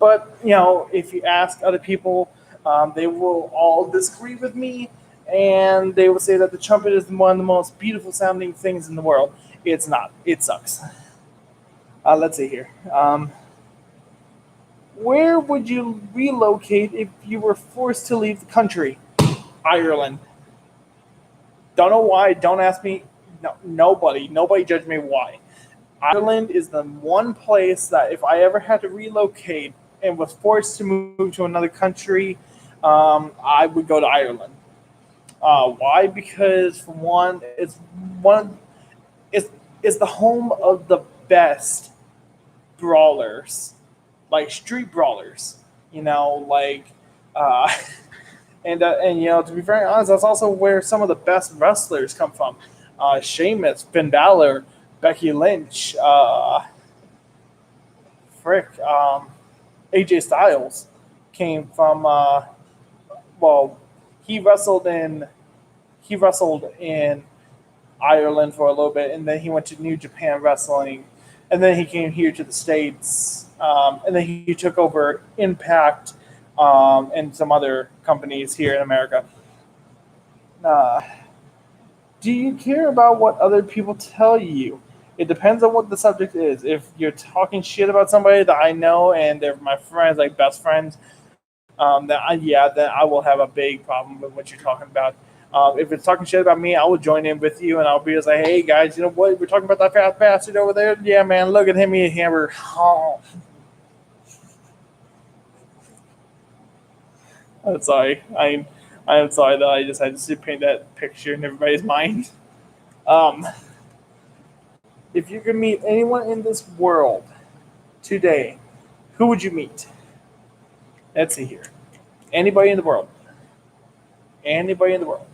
but if you ask other people, they will all disagree with me, and they will say that the trumpet is one of the most beautiful sounding things in the world. It's not. It sucks. Let's see here. Where would you relocate if you were forced to leave the country? Ireland. Don't know why. Don't ask me. No, nobody judge me why. Ireland is the one place that if I ever had to relocate and was forced to move to another country, I would go to Ireland. Why? Because for one, one it's it's the home of the best brawlers, like street brawlers. Like uh, and to be very honest, that's also where some of the best wrestlers come from. Sheamus, Finn Balor, Becky Lynch, frick, AJ Styles came from. Well, he wrestled in he wrestled in Ireland for a little bit, and then he went to New Japan Wrestling, and then he came here to the States, and then he took over Impact and some other companies here in America. Uh, do you care about what other people tell you? It depends on what the subject is. If you're talking shit about somebody that I know and they're my friends, like best friends, then I will have a big problem with what you're talking about. If it's talking shit about me, I will join in with you, and I'll be just like, "Hey guys, you know what? We're talking about that fat bastard over there. Yeah, man, look at him eating hamburger." Oh, I'm sorry. I am sorry that I just had to paint that picture in everybody's mind. Um, if you could meet anyone in this world today, who would you meet? Let's see here. Anybody in the world. Anybody in the world.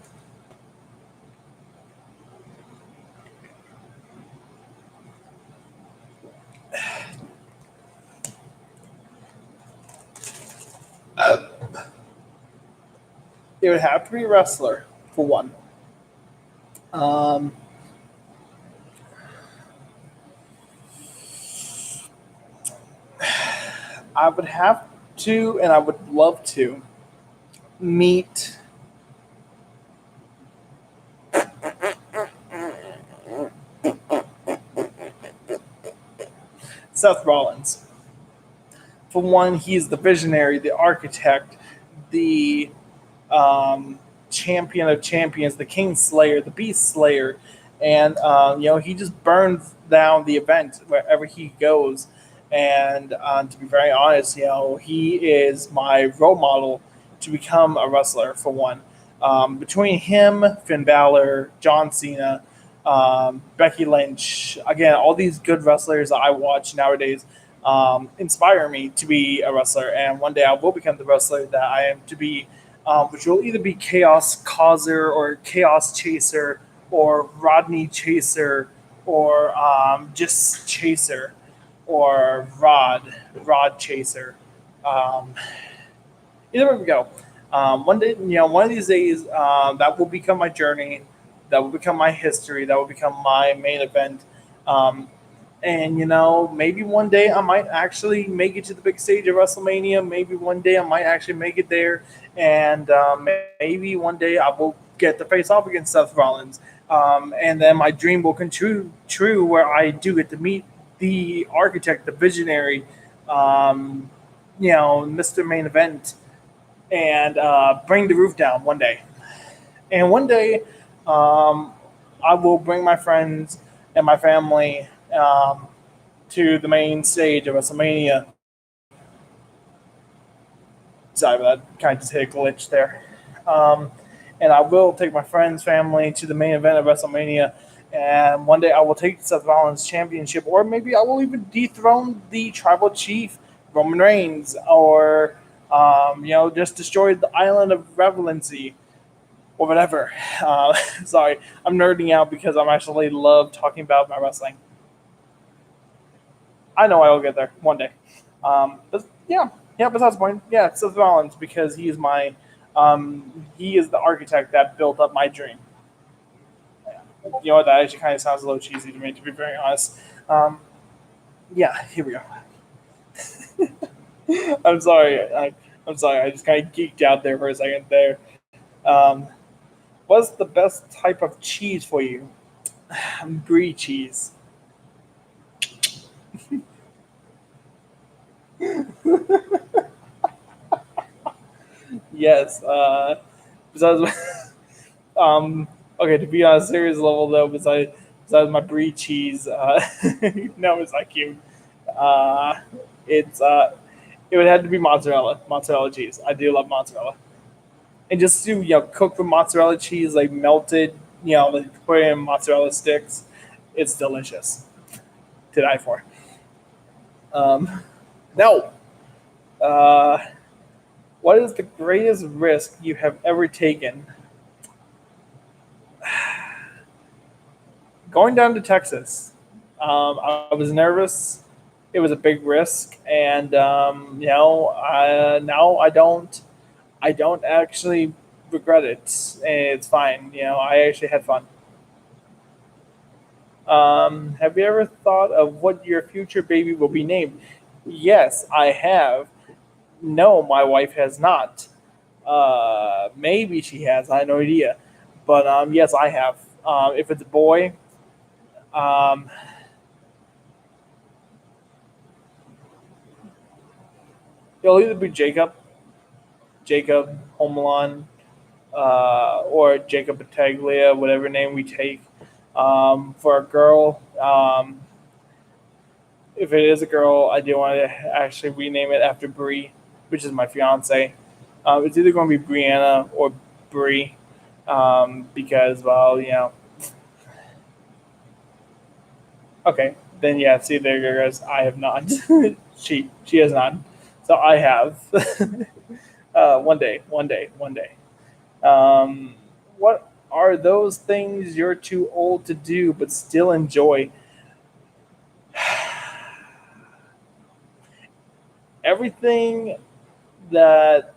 It would have to be a wrestler for one. Um, I would have to, and I would love to meet Seth Rollins. For one, he's the visionary, the architect, the champion of champions, the King Slayer, the Beast Slayer, and he just burns down the event wherever he goes. And to be very honest, he is my role model to become a wrestler. For one, between him, Finn Balor, John Cena, Becky Lynch, again, all these good wrestlers that I watch nowadays inspire me to be a wrestler. And one day I will become the wrestler that I am to be, which will either be Chaos Causer or Chaos Chaser or Rodney Chaser or just Chaser or Rod Chaser. Um, Either way we go. One day, one of these days, that will become my journey. That will become my history. That will become my main event. Um, and maybe one day I might actually make it to the big stage of WrestleMania. Maybe one day I might actually make it there, and maybe one day I will get to face off against Seth Rollins. And then my dream will come true where I do get to meet the architect, the visionary, um, Mr. Main Event, and bring the roof down one day. And one day, I will bring my friends and my family to the main stage of WrestleMania. Sorry, but that kind of just hit a glitch there. Um, and I will take my friends, family to the main event of WrestleMania. And one day I will take Seth Rollins championship, or maybe I will even dethrone the tribal chief, Roman Reigns, or just destroy the island of Revelancy or whatever. Sorry, I'm nerding out because I'm actually love talking about my wrestling. I know I will get there one day. But yeah. Besides the point, yeah, Seth Rollins because he is the architect that built up my dream. You know what? That actually kind of sounds a little cheesy to me, to be very honest. Um, yeah, here we go. I'm sorry. I'm sorry. I just kind of geeked out there for a second there. Um, What's the best type of cheese for you? Brie cheese. Yes. Besides, um, okay, to be on a serious level though, besides my brie cheese, no, it's not cute. Uh, it's it would have to be mozzarella cheese. I do love mozzarella, and just to cook the mozzarella cheese like melted, like put it in mozzarella sticks. It's delicious to die for. Um, no. Uh, what is the greatest risk you have ever taken? Going down to Texas. I was nervous. It was a big risk, and now I don't actually regret it. It's fine. I actually had fun. Have you ever thought of what your future baby will be named? Yes, I have. No, my wife has not. Maybe she has. I have no idea. But yes, I have. If it's a boy, um, it'll either be Jacob Homelon, or Jacob Battaglia, whatever name we take. For a girl, if it is a girl, I do want to actually rename it after Bree, which is my fiance. It's either going to be Brianna or Bree, because, well, okay, then yeah, see, there goes. I have not. She has not. So I have. One day. What are those things you're too old to do but still enjoy? Everything that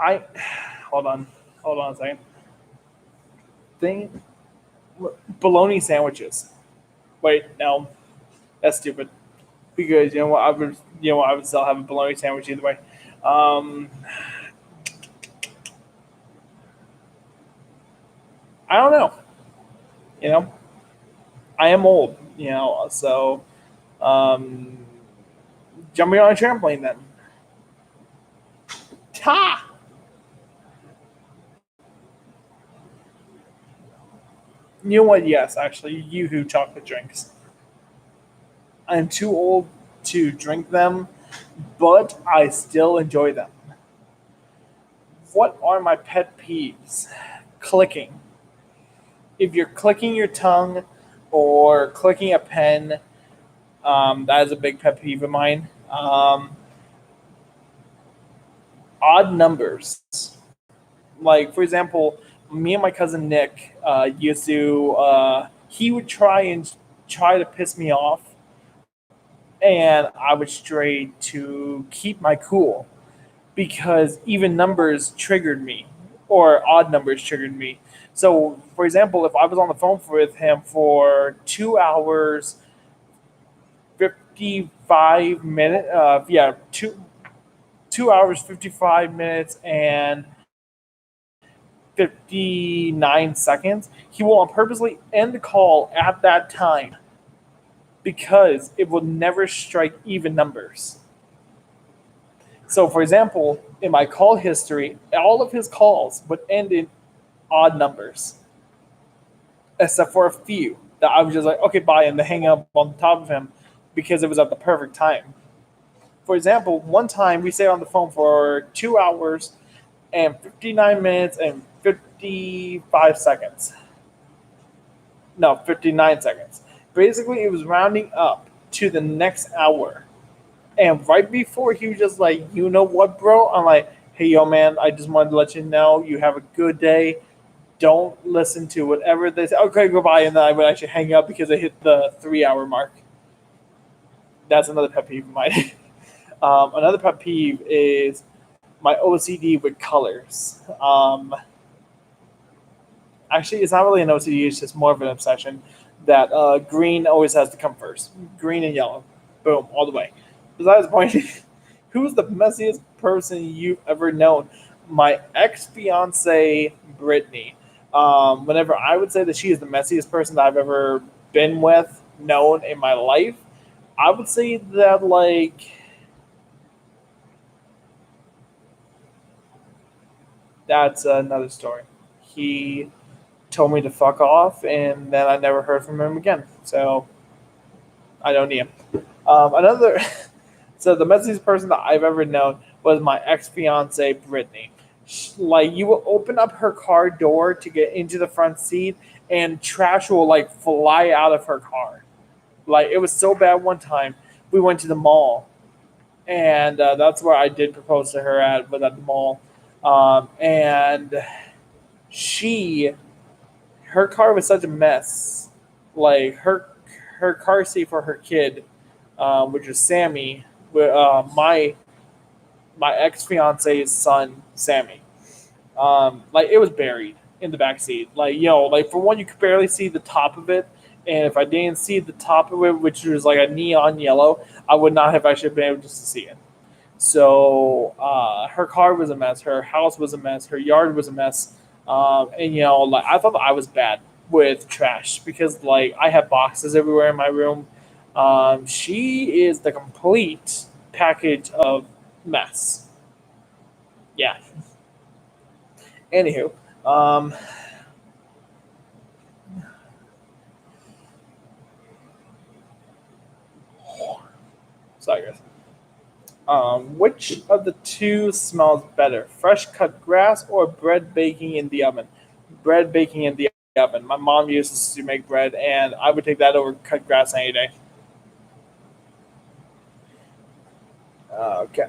I hold on a second. Thing bologna sandwiches. Wait, no, that's stupid. Because I would still have a bologna sandwich either way. Um, I don't know. You know, I am old. So um, jumping on a trampoline then. Ta! You know what? Yes, actually, Yoo-hoo chocolate drinks. I'm too old to drink them, but I still enjoy them. What are my pet peeves? Clicking. If you're clicking your tongue or clicking a pen, that is a big pet peeve of mine. Odd numbers. Like, for example, me and my cousin Nick used to, he would try to piss me off, and I would stray to keep my cool because even numbers triggered me or odd numbers triggered me. So, for example, if I was on the phone with him for 2 hours, 55 minutes, yeah, 2 hours, 55 minutes, and 59 seconds, he will purposely end the call at that time because it will never strike even numbers. So, for example, in my call history, all of his calls would end in odd numbers, except for a few that I was just like, okay, bye, and to hang up on top of him because it was at the perfect time. For example, one time we stayed on the phone for 2 hours and 59 minutes and 55 seconds. No, 59 seconds. Basically, it was rounding up to the next hour. And right before he was just like, you know what, bro? I'm like, hey, yo, man, I just wanted to let you know you have a good day. Don't listen to whatever they say. Okay, goodbye. And then I would actually hang up because I hit the 3 hour mark. That's another pet peeve of mine. Another pet peeve is my OCD with colors. Actually, it's not really an OCD, it's just more of an obsession that green always has to come first. Green and yellow. Boom, all the way. Besides the point, who's the messiest person you've ever known? My ex fiance Brittany. Whenever I would say that she is the messiest person that I've ever been with, known in my life, I would say that like that's another story. He told me to fuck off, and then I never heard from him again. So I don't need him. Another, so the messiest person that I've ever known was my ex fiance Brittany. Like you will open up her car door to get into the front seat, and trash will like fly out of her car. Like it was so bad one time. We went to the mall, and that's where I did propose to her at, was at the mall. And she, her car was such a mess. Like her car seat for her kid, which was Sammy, my ex fiance's son, Sammy. Like it was buried in the back seat. Like like for one, you could barely see the top of it, and if I didn't see the top of it, which was like a neon yellow, I would not have actually been able just to see it. So her car was a mess. Her house was a mess. Her yard was a mess. And like I thought I was bad with trash because like I have boxes everywhere in my room. She is the complete package of mess. Yeah. Anywho, sorry guys. Which of the two smells better, fresh cut grass or bread baking in the oven? Bread baking in the oven. My mom uses to make bread, and I would take that over cut grass any day. Okay.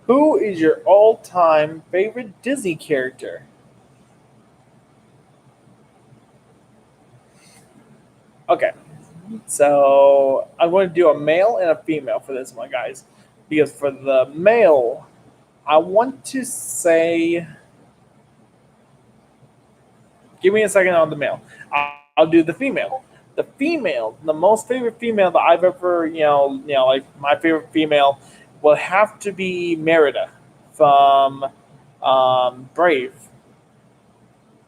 Who is your all-time favorite Disney character? Okay, so I'm going to do a male and a female for this one, guys. Because for the male, I want to say, give me a second on the male. I'll do the female. The female, the most favorite female that I've ever, like my favorite female will have to be Merida from Brave.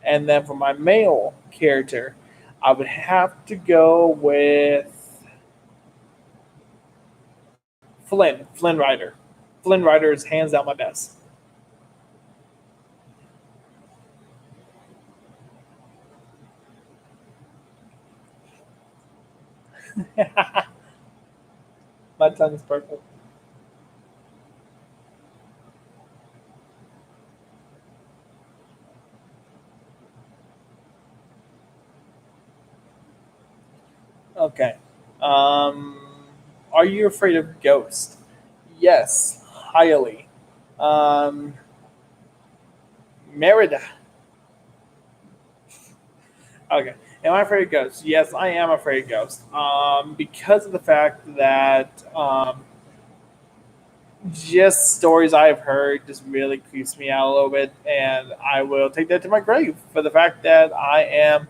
And then for my male character, I would have to go with Flynn Rider. Flynn Rider is hands down my best. My tongue is perfect. Okay. Um, are you afraid of ghosts? Yes, highly. Um, Merida. Okay. Am I afraid of ghosts? Yes, I am afraid of ghosts. Because of the fact that just stories I've heard just really creeps me out a little bit, and I will take that to my grave for the fact that I am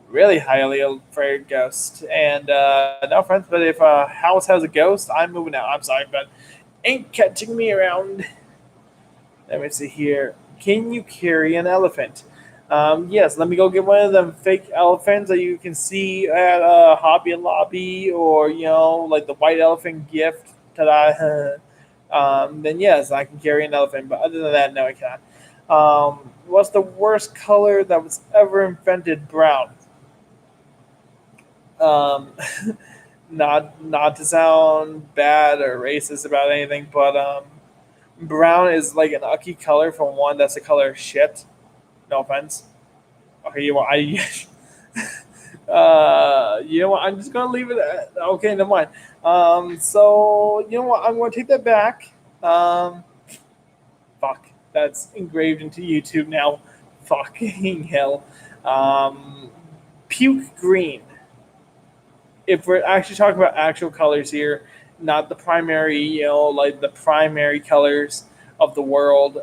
really highly afraid of ghosts. And no offense, but if a house has a ghost, I'm moving out. I'm sorry, but ain't catching me around. Let me see here. Can you carry an elephant? Yes, let me go get one of them fake elephants that you can see at Hobby Lobby or, like the white elephant gift that I. Then yes, I can carry an elephant. But other than that, no, I cannot. What's the worst color that was ever invented? Brown. Um, not to sound bad or racist about anything, but brown is like an ugly color from one that's the color of shit. No offense. Okay, you know what? I'm just gonna leave it. Okay, never mind. So you know what? I'm gonna take that back. Um, fuck, that's engraved into YouTube now. Fucking hell. Um, puke green. If we're actually talking about actual colors here, not the primary, like the primary colors of the world.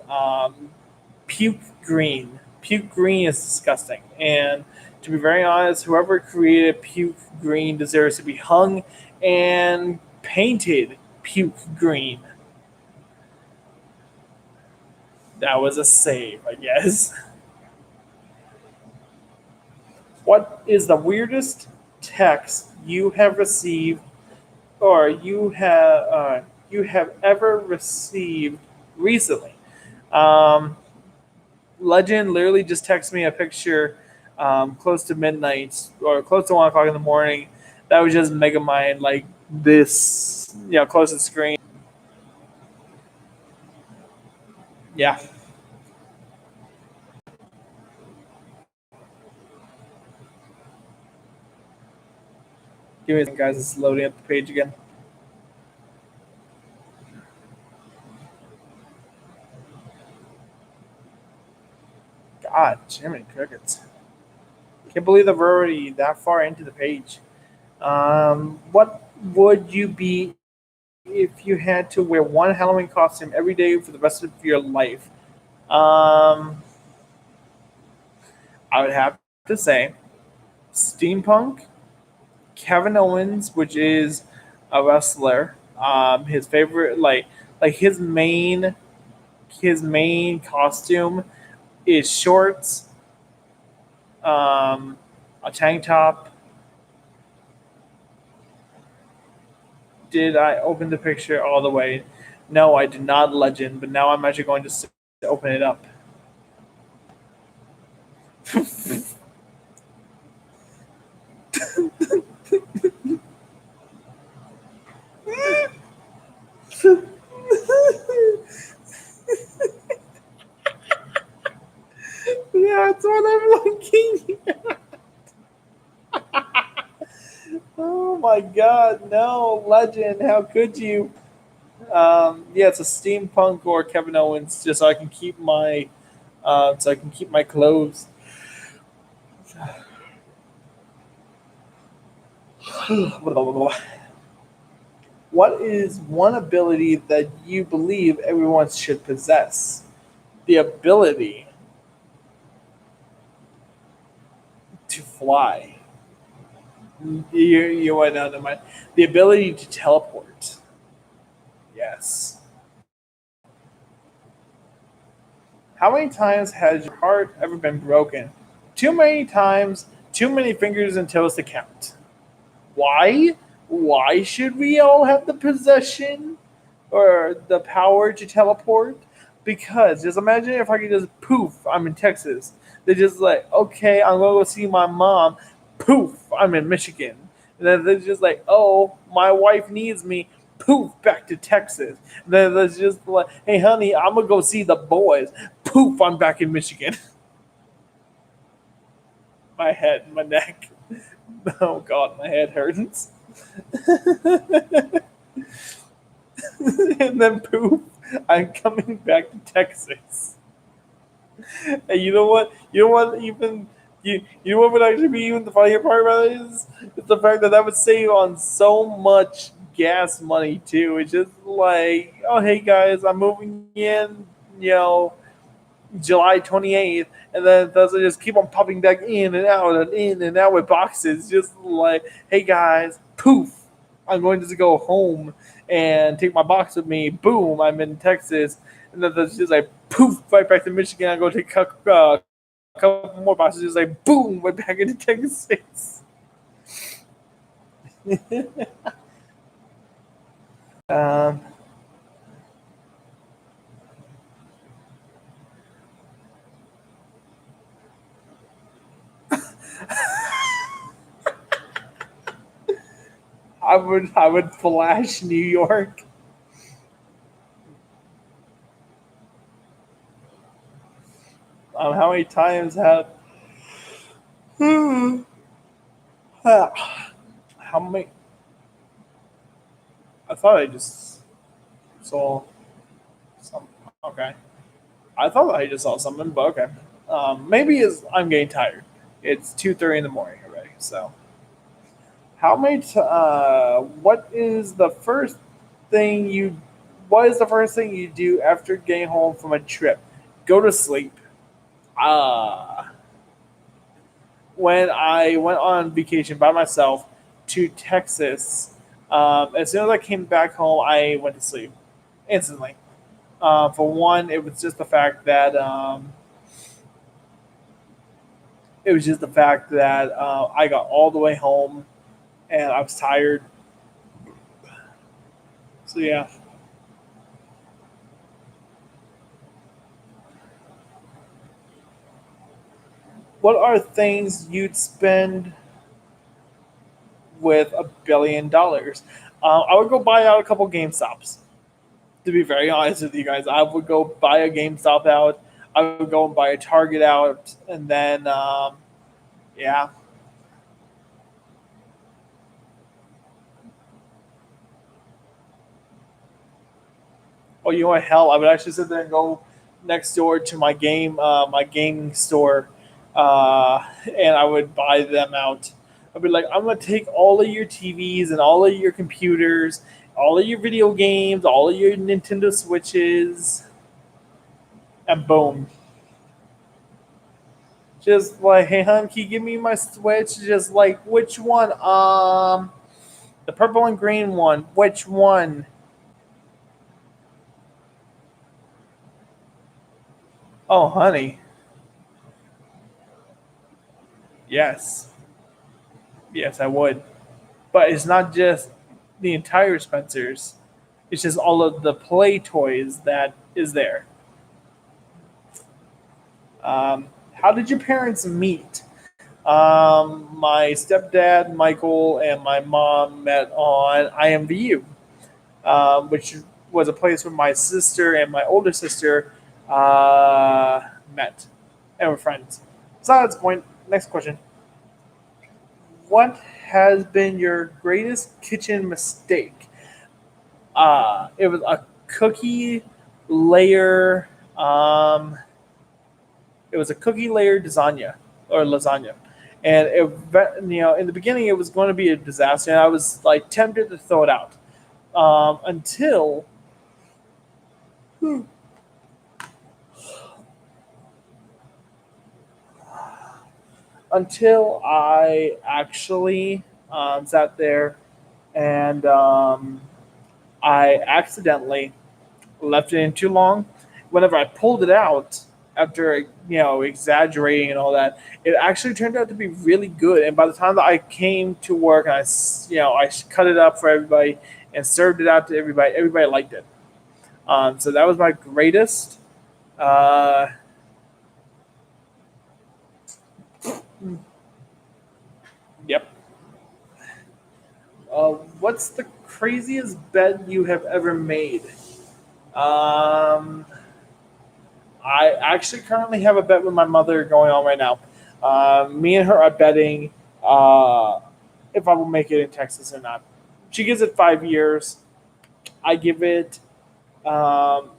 Puke green. Puke green is disgusting. And to be very honest, whoever created puke green deserves to be hung and painted puke green. That was a save, I guess. What is the weirdest text you have received or you have ever received recently? Um, Legend literally just texted me a picture close to midnight or close to 1 o'clock in the morning. That was just Megamind, like this, close to the screen. Yeah, give me a second, guys. It's loading up the page again. God, Jiminy Crickets. Can't believe that we're already that far into the page. What would you be if you had to wear one Halloween costume every day for the rest of your life? Um, I would have to say steampunk, Kevin Owens, which is a wrestler. His favorite, like his main costume is shorts, um, a tank top. Did I open the picture all the way? No, I did not, Legend. But now I'm actually going to open it up. Yeah, that's what I'm looking. Oh my God, no, Legend! How could you? Yeah, it's a steampunk or Kevin Owens, just so I can keep my clothes. What is one ability that you believe everyone should possess? The ability to fly. You went out of mind. The ability to teleport. Yes. How many times has your heart ever been broken? Too many times, too many fingers and toes to count. Why? Why should we all have the possession or the power to teleport? Because just imagine if I could just poof, I'm in Texas. They're just like, okay, I'm gonna go see my mom. Poof, I'm in Michigan. And then they're just like, oh, my wife needs me. Poof, back to Texas. And then there's just like, hey, honey, I'm gonna go see the boys. Poof, I'm back in Michigan. My head, my neck. Oh God, my head hurts. And then poof, I'm coming back to Texas. And you know what? You know what? You know what would actually be even the funnier part about it is the fact that would save on so much gas money too. It's just like, oh hey guys, I'm moving in, you know, July 28th, and then those just keep on popping back in and out and in and out with boxes. Just like, hey guys, poof, I'm going to go home and take my box with me. Boom, I'm in Texas. And then there's just like, poof, right back to Michigan. I go take a couple more boxes. Just like, boom, right back into Texas. um, I would flash New York. How many times have how many? I thought I just saw some. Okay, I thought I just saw something, but okay. Maybe it's I'm getting tired. It's 2:30 in the morning already. So, what is the first thing you? What is the first thing you do after getting home from a trip? Go to sleep. Uh, when I went on vacation by myself to Texas, as soon as I came back home, I went to sleep instantly. For one, it was just the fact that I got all the way home and I was tired. So yeah, what are things you'd spend with $1 billion? I would go buy out a couple GameStops. To be very honest with you guys, I would go buy a GameStop out. I would go and buy a Target out, and then yeah. Oh, you know what? Hell, I would actually sit there and go next door to my gaming store, and I would buy them out. I'd be like, I'm gonna take all of your TVs and all of your computers, all of your video games, all of your Nintendo Switches, and boom, just like, hey, hon, can you give me my Switch? Just like, which one? The purple and green one. Which one? Oh, honey, yes, yes, I would. But it's not just the entire Spencer's. It's just all of the play toys that is there. How did your parents meet? My stepdad, Michael, and my mom met on IMVU, which was a place where my sister and my older sister met and were friends. So that's the point. Next question. What has been your greatest kitchen mistake? It was a cookie layer. Um, it was a cookie layer lasagna, and in the beginning it was going to be a disaster, and I was like tempted to throw it out until I actually sat there and I accidentally left it in too long. Whenever I pulled it out after exaggerating and all that, it actually turned out to be really good. And by the time that I came to work and I cut it up for everybody and served it out to everybody, everybody liked it. So that was my greatest. Uh, yep. What's the craziest bet you have ever made? Um, I actually currently have a bet with my mother going on right now. Me and her are betting if I will make it in Texas or not. She gives it 5 years. I give it um,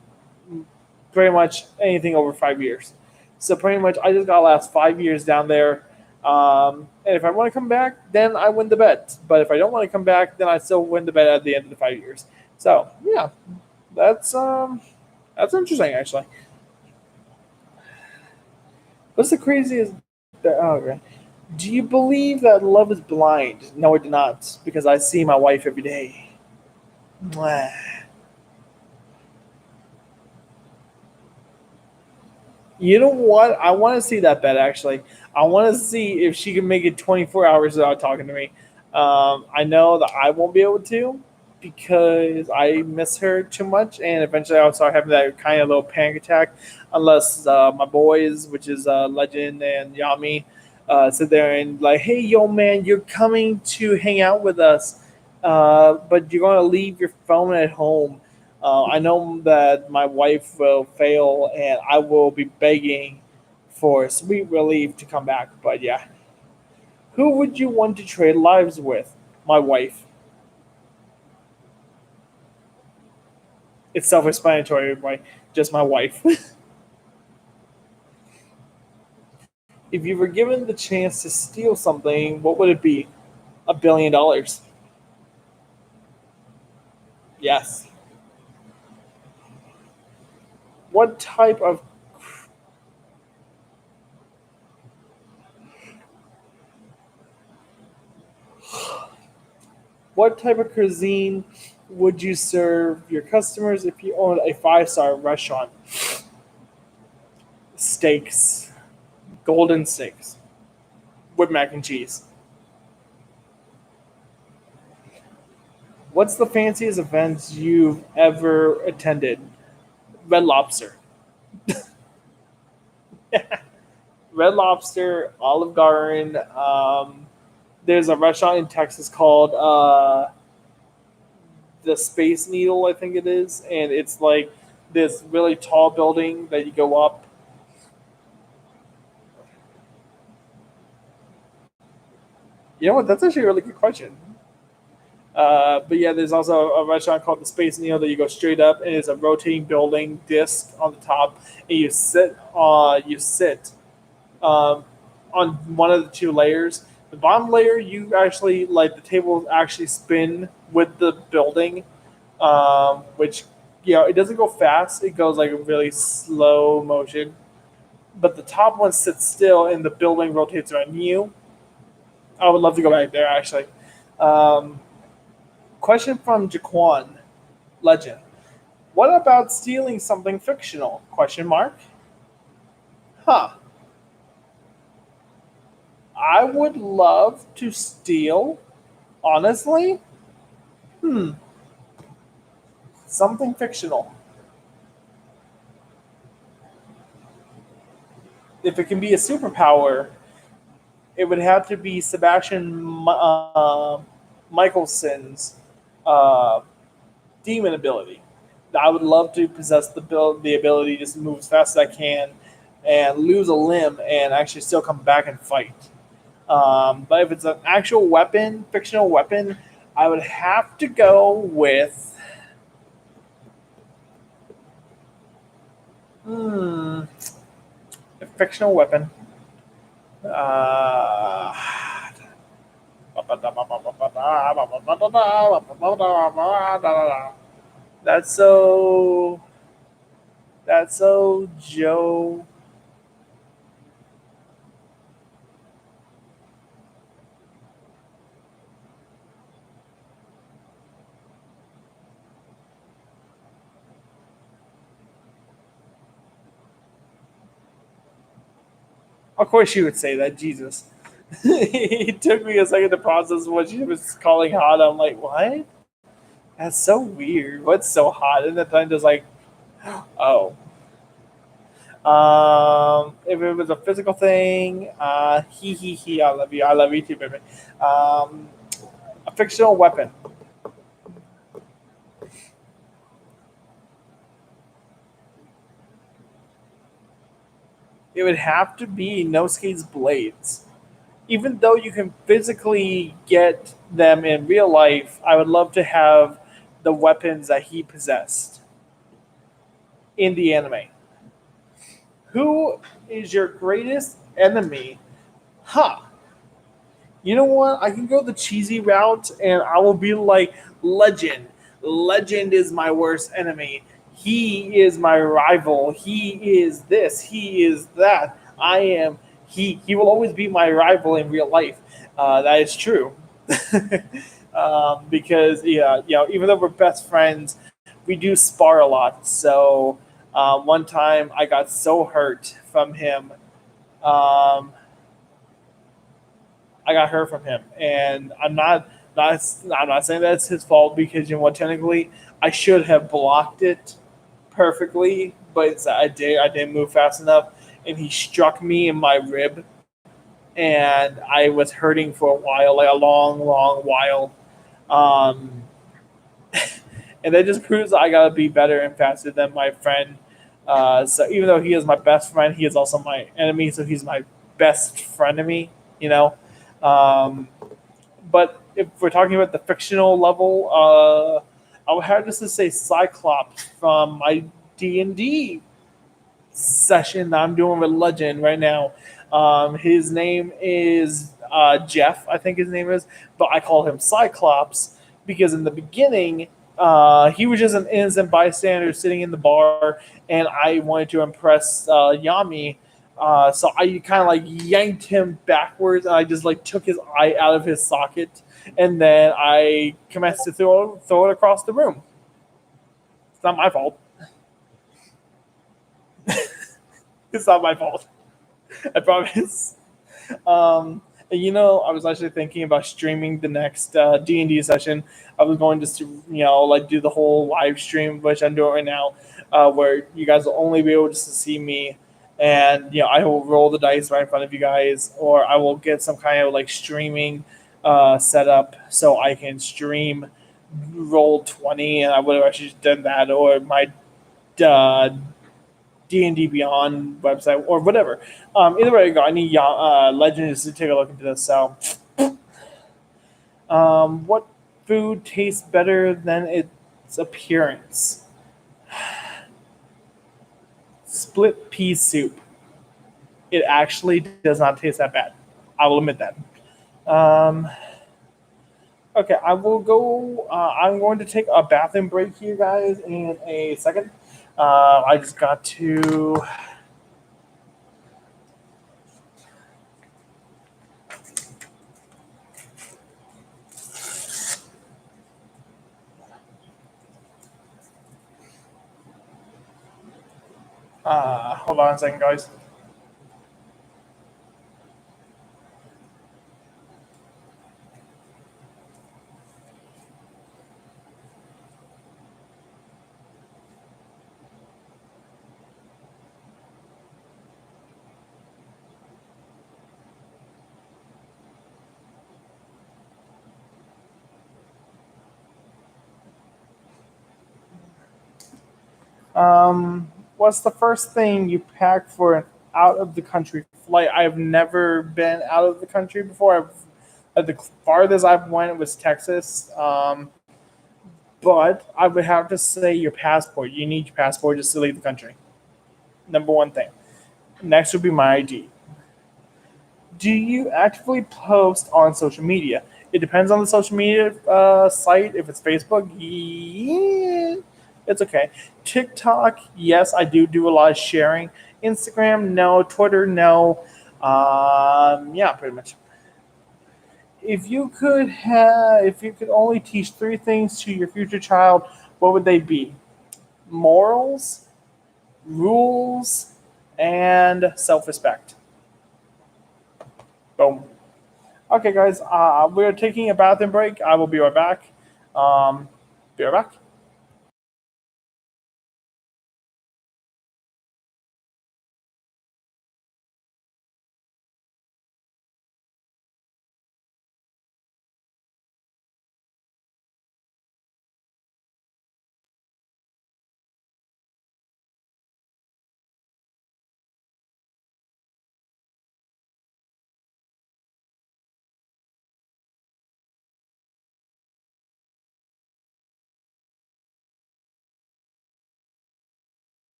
pretty much anything over 5 years. So pretty much, I just got to last 5 years down there. And if I want to come back, then I win the bet. But if I don't want to come back, then I still win the bet at the end of the 5 years. So yeah, that's um, that's interesting actually. What's the craziest? Oh, okay. Do you believe that love is blind? No, I do not, because I see my wife every day. Mwah. You know what? I want to see that bet actually. I want to see if she can make it 24 hours without talking to me. I know that I won't be able to because I miss her too much, and eventually I'll start having that kind of little panic attack unless my boys, which is Legend and Yami, sit there and like, hey, yo, man, you're coming to hang out with us, but you're going to leave your phone at home. I know that my wife will fail, and I will be begging for sweet relief to come back. But yeah, who would you want to trade lives with? My wife. It's self-explanatory, right? Just my wife. If you were given the chance to steal something, what would it be? $1 billion. Yes. What type of What type of cuisine would you serve your customers if you owned a five-star restaurant? Steaks, golden steaks with mac and cheese. What's the fanciest event you've ever attended? Red Lobster. Red Lobster, Olive Garden. There's a restaurant in Texas called the Space Needle, I think it is, and it's like this really tall building that you go up. You know what? That's actually a really good question. But yeah, there's also a restaurant called the Space Needle that you go straight up, and it's a rotating building disc on the top, and you sit um, on one of the two layers. The bottom layer, you actually like the tables actually spin with the building, which it doesn't go fast. It goes like a really slow motion. But the top one sits still, and the building rotates around you. I would love to go back there actually. Um, Question from Jaquan, legend. What about stealing something fictional? Question mark. Huh. I would love to steal, honestly. Hmm. Something fictional. If it can be a superpower, it would have to be Michelson's uh, demon ability. I would love to possess the ability to just move as fast as I can and lose a limb and actually still come back and fight. But if it's an actual weapon, fictional weapon, I would have to go with a fictional weapon. Uh, that's so. That's so Joe. Of course, she would say that. Jesus. It took me a second to process what she was calling hot. I'm like, what? That's so weird. What's so hot? And then I'm just like, oh. If it was a physical thing, he, I love you too, baby. Um, a fictional weapon. It would have to be Nosuke's blades. Even though you can physically get them in real life, I would love to have the weapons that he possessed in the anime. Who is your greatest enemy? Huh. You know what? I can go the cheesy route and I will be like, Legend. Legend is my worst enemy. He is my rival. He is this. He is that. I am. He will always be my rival in real life. That is true. Because yeah, even though we're best friends, we do spar a lot. So one time I got so hurt from him. Um, I got hurt from him, and I'm not saying that's his fault because technically I should have blocked it perfectly, but I didn't move fast enough, and he struck me in my rib, and I was hurting for a while, like a long, long while. Um, and that just proves I gotta be better and faster than my friend. So even though he is my best friend, he is also my enemy. So he's my best frenemy, you know. Um, but if we're talking about the fictional level, I would have just to say Cyclops from my D&D session that I'm doing with Legend right now. His name is Jeff, I think his name is, but I call him Cyclops because in the beginning, he was just an innocent bystander sitting in the bar, and I wanted to impress Yami So I kind of like yanked him backwards, and I just like took his eye out of his socket, and then I commenced to throw it across the room. It's not my fault. It's not my fault. I promise. And I was actually thinking about streaming the next D&D session. I was going to, like do the whole live stream, which I'm doing right now, where you guys will only be able to see me, and I will roll the dice right in front of you guys, or I will get some kind of like streaming setup so I can stream roll 20, and I would have actually done that, or my uh, D&D Beyond website or whatever. Either way, I go. I need legends to take a look into this. So, what food tastes better than its appearance? Split pea soup. It actually does not taste that bad. I will admit that. Um, okay, I will go. I'm going to take a bathroom break here, guys, in a second. I just got to. Hold on a second, guys. What's the first thing you packed for an out of the country flight? I've never been out of the country before. The farthest I've went was Texas. But I would have to say your passport. You need your passport just to leave the country. Number one thing. Next would be my ID. Do you actively post on social media? It depends on the social media site. If it's Facebook, yeah, it's okay. TikTok, yes, I do a lot of sharing. Instagram, no. Twitter, no. Yeah, pretty much. If you could only teach three things to your future child, what would they be? Morals, rules, and self-respect. Boom. Okay, guys, we're taking a bathroom break. I will be right back. Um, be right back.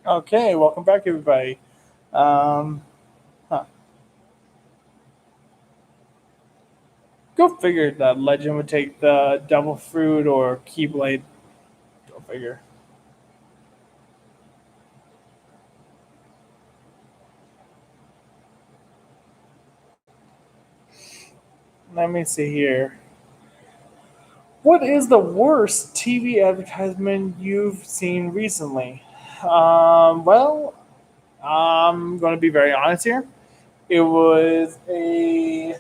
Okay, welcome back, everybody. Um, huh. Go figure that Legend would take the Devil Fruit or Keyblade. Go figure. Let me see here. What is the worst TV advertisement you've seen recently? Well, I'm going to be very honest here. It was a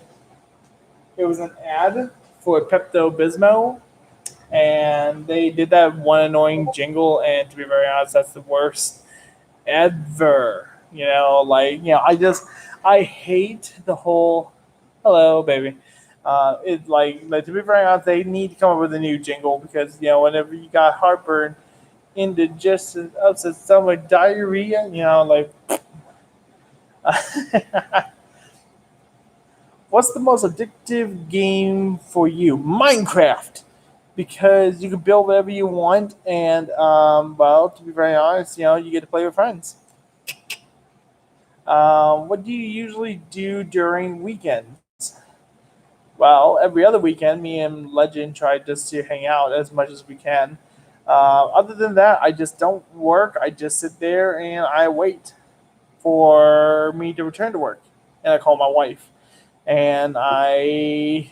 it was an ad for Pepto Bismol, and they did that one annoying jingle. And to be very honest, that's the worst ever. I hate the whole hello, baby. To be very honest, they need to come up with a new jingle because whenever you got heartburn, indigestion, upset stomach, diarrhea, what's the most addictive game for you? Minecraft, because you can build whatever you want, and well, to be very honest, you get to play with friends. What do you usually do during weekends? Well, every other weekend, me and Legend try just to hang out as much as we can. Other than that, I just don't work. I just sit there and I wait for me to return to work. And I call my wife. And I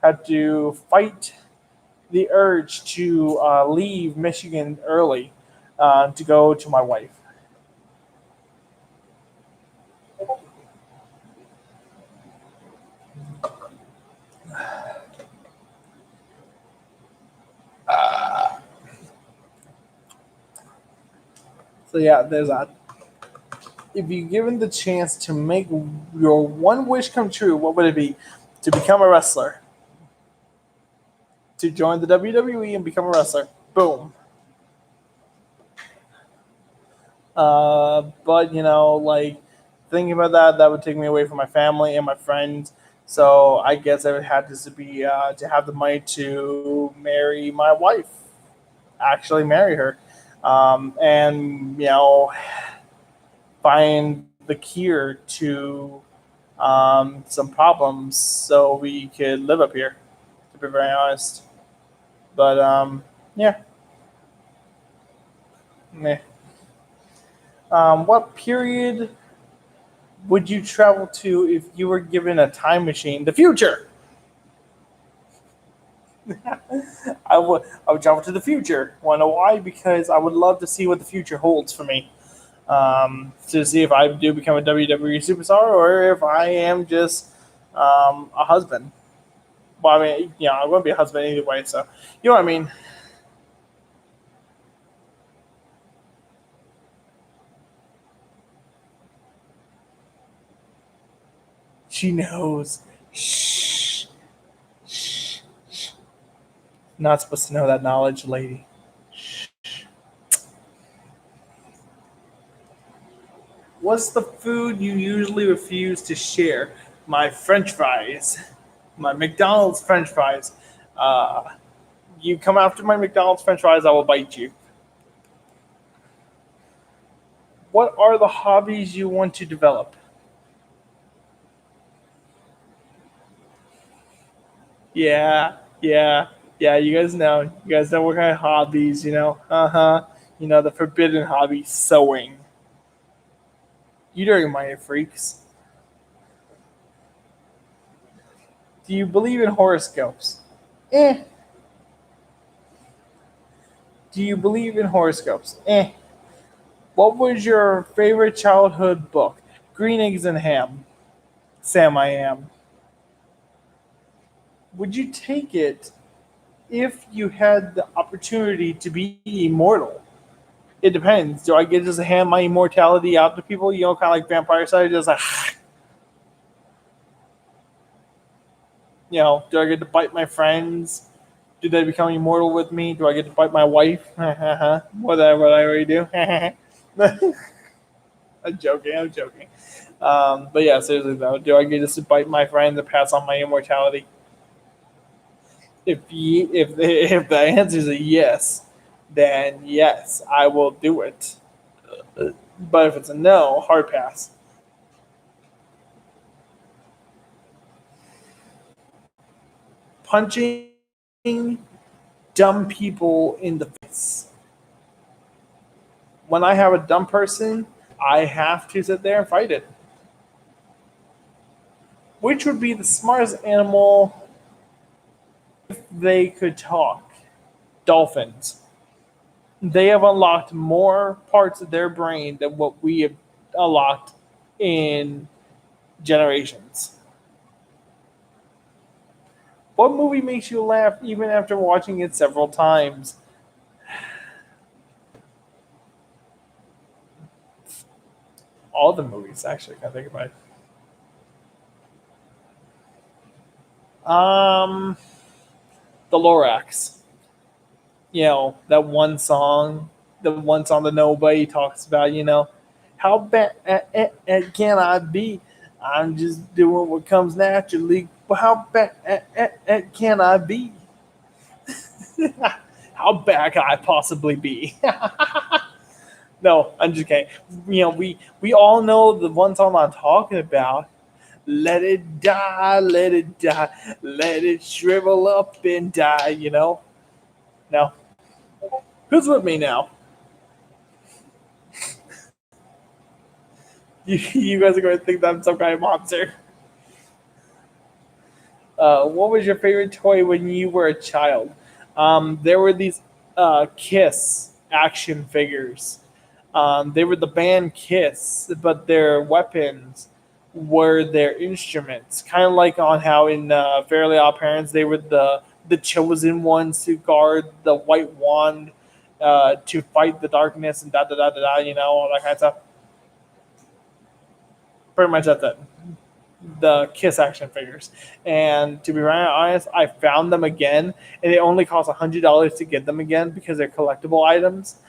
had to fight the urge to leave Michigan early to go to my wife. So, yeah, there's that. If you given the chance to make your one wish come true, what would it be? To become a wrestler, to join the WWE and become a wrestler. Boom. But thinking about that, that would take me away from my family and my friends. So I guess I would have to be to have the money to marry my wife, actually marry her, and find the cure to some problems so we could live up here. To be very honest, but yeah, meh. What period would you travel to if you were given a time machine? The future. I would travel to the future. Want to know why? Because I would love to see what the future holds for me. To see if I do become a WWE superstar or if I am just a husband. Well, I mean, I'm going to be a husband either way. So, you know what I mean. She knows. Shh. Shh. Not supposed to know that knowledge, lady. What's the food you usually refuse to share? My French fries. My McDonald's French fries. Uh, you come after my McDonald's French fries, I will bite you. What are the hobbies you want to develop? Yeah, yeah, yeah. You guys know what kind of hobbies. Uh huh. The forbidden hobby, sewing. You don't mind freaks. Do you believe in horoscopes? Eh. Do you believe in horoscopes? Eh. What was your favorite childhood book? Green Eggs and Ham. Sam, I am. Would you take it if you had the opportunity to be immortal? It depends. Do I get to just hand my immortality out to people? Kind of like Vampire Side, just like, do I get to bite my friends? Do they become immortal with me? Do I get to bite my wife? What I already do. I'm joking. I'm joking. But yeah, seriously though, do I get just to bite my friend and pass on my immortality? If the answer is a yes, then yes, I will do it. But if it's a no, hard pass. Punching dumb people in the face. When I have a dumb person, I have to sit there and fight it. Which would be the smartest animal if they could talk? Dolphins. They have unlocked more parts of their brain than what we have unlocked in generations. What movie makes you laugh even after watching it several times? All the movies, actually, I think about it. The Lorax. The one song that nobody talks about. How bad can I be? I'm just doing what comes naturally. But how bad can I be? How bad can I possibly be? No, I'm just kidding. We all know the one song I'm talking about. Let it die, let it die, let it shrivel up and die. No, who's with me now? You guys are going to think that I'm some kind of monster. What was your favorite toy when you were a child? There were these Kiss action figures. They were the band Kiss, but their weapons were their instruments. Kind of like on how in Fairly Odd Parents they were the chosen ones to guard the white wand to fight the darkness and da da da da da. All that kind of stuff. Pretty much that's it. The Kiss action figures. And to be very honest, I found them again, and it only costs $100 to get them again because they're collectible items.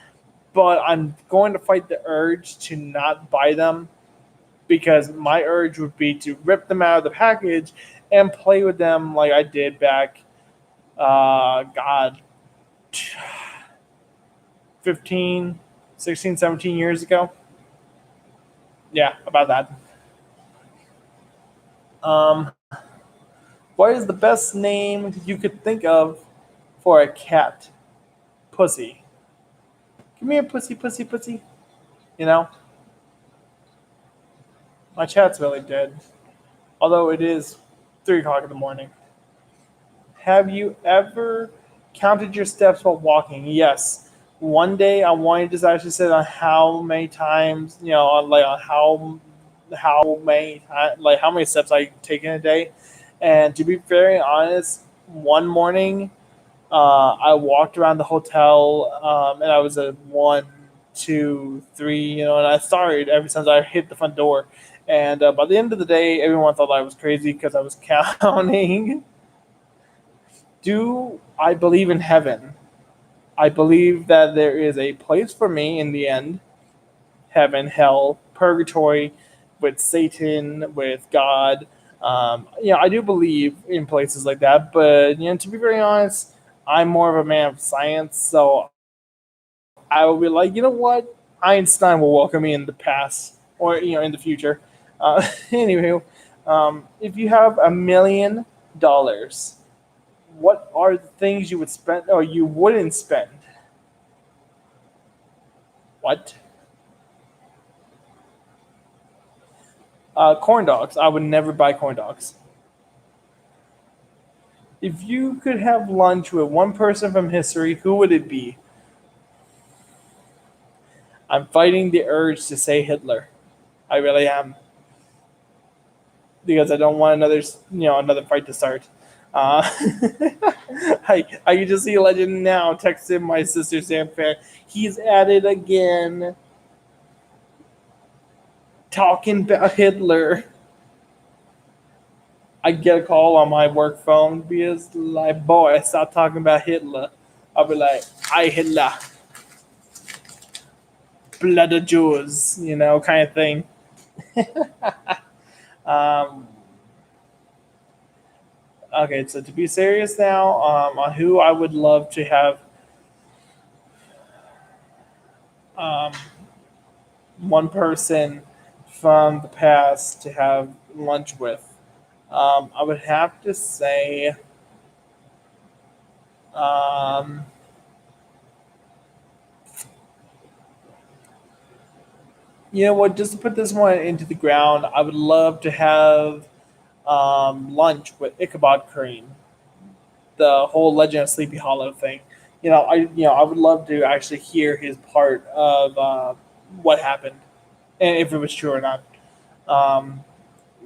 But I'm going to fight the urge to not buy them because my urge would be to rip them out of the package and play with them like I did back, God, 15, 16, 17 years ago. Yeah, about that. Um, what is the best name you could think of for a cat? Pussy. Give me a pussy, pussy, pussy. You know, my chat's really dead. Although it is 3 o'clock in the morning. Have you ever counted your steps while walking? Yes. One day I wanted to actually sit on how many times, on how many like how many steps I take in a day. And to be very honest, one morning I walked around the hotel and I was at 1, 2, 3, and I started ever since I hit the front door. And by the end of the day, everyone thought I was crazy because I was counting. Do I believe in heaven? I believe that there is a place for me in the end: heaven, hell, purgatory, with Satan, with God. I do believe in places like that, but to be very honest, I'm more of a man of science, so I will be like, you know what? Einstein will welcome me in the past or in the future. Anyway, if you have $1 million, what are the things you would spend or you wouldn't spend? What? Corn dogs. I would never buy corn dogs. If you could have lunch with one person from history, who would it be? I'm fighting the urge to say Hitler. I really am because I don't want another fight to start. Uh, I can just see Legend now texting my sister Sam Fan. He's at it again, talking about Hitler. I get a call on my work phone because like, boy, stop talking about Hitler. I'll be like, I Hitler, blood of Jews, kind of thing. Um, okay, so to be serious now, on who I would love to have, um, one person from the past to have lunch with. I would have to say, um, you know what? Just to put this one into the ground, I would love to have lunch with Ichabod Crane, the whole Legend of Sleepy Hollow thing. I would love to actually hear his part of what happened and if it was true or not. Um,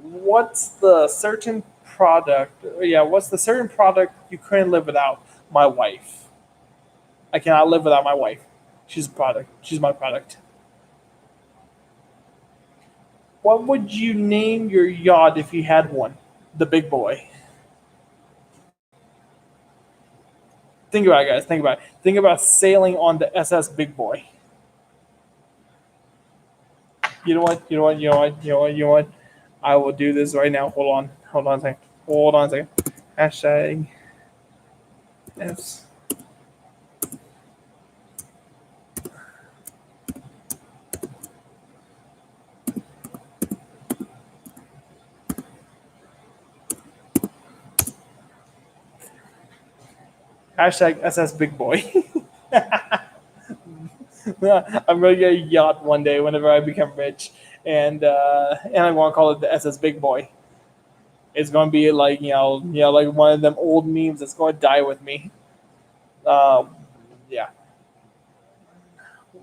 what's the certain product? Yeah, what's the certain product you couldn't live without? My wife. I cannot live without my wife. She's a product. She's my product. What would you name your yacht if you had one? The big boy. Think about it, guys. Think about it. Think about sailing on the SS Big Boy. You know what? You know what? You know what? You know what? You know what? I will do this right now. Hold on. Hold on a second. Hold on a second. Hashtag S. Hashtag SS Big Boy. I'm gonna get a yacht one day whenever I become rich, and I want to call it the SS Big Boy. It's gonna be like like one of them old memes that's gonna die with me. Yeah.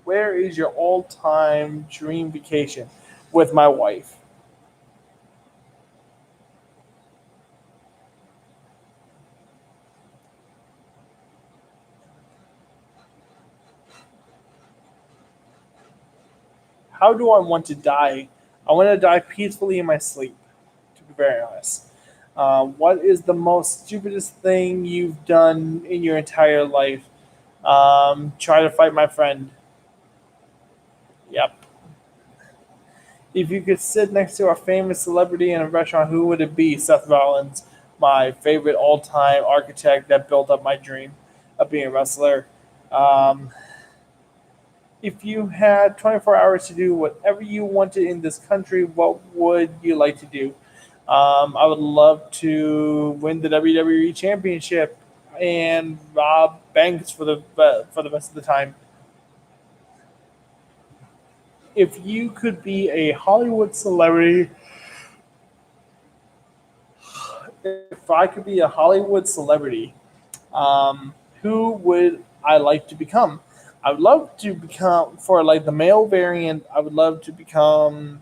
Where is your all-time dream vacation? With my wife. How do I want to die? I want to die peacefully in my sleep. To be very honest. What is the most stupidest thing you've done in your entire life? Try to fight my friend. Yep. If you could sit next to a famous celebrity in a restaurant, who would it be? Seth Rollins, my favorite all-time architect that built up my dream of being a wrestler. Um, if you had 24 hours to do whatever you wanted in this country, what would you like to do? I would love to win the WWE Championship and rob banks for the rest of the time. If you could be a Hollywood celebrity, if I could be a Hollywood celebrity, who would I like to become? I would love to become for like the male variant. I would love to become.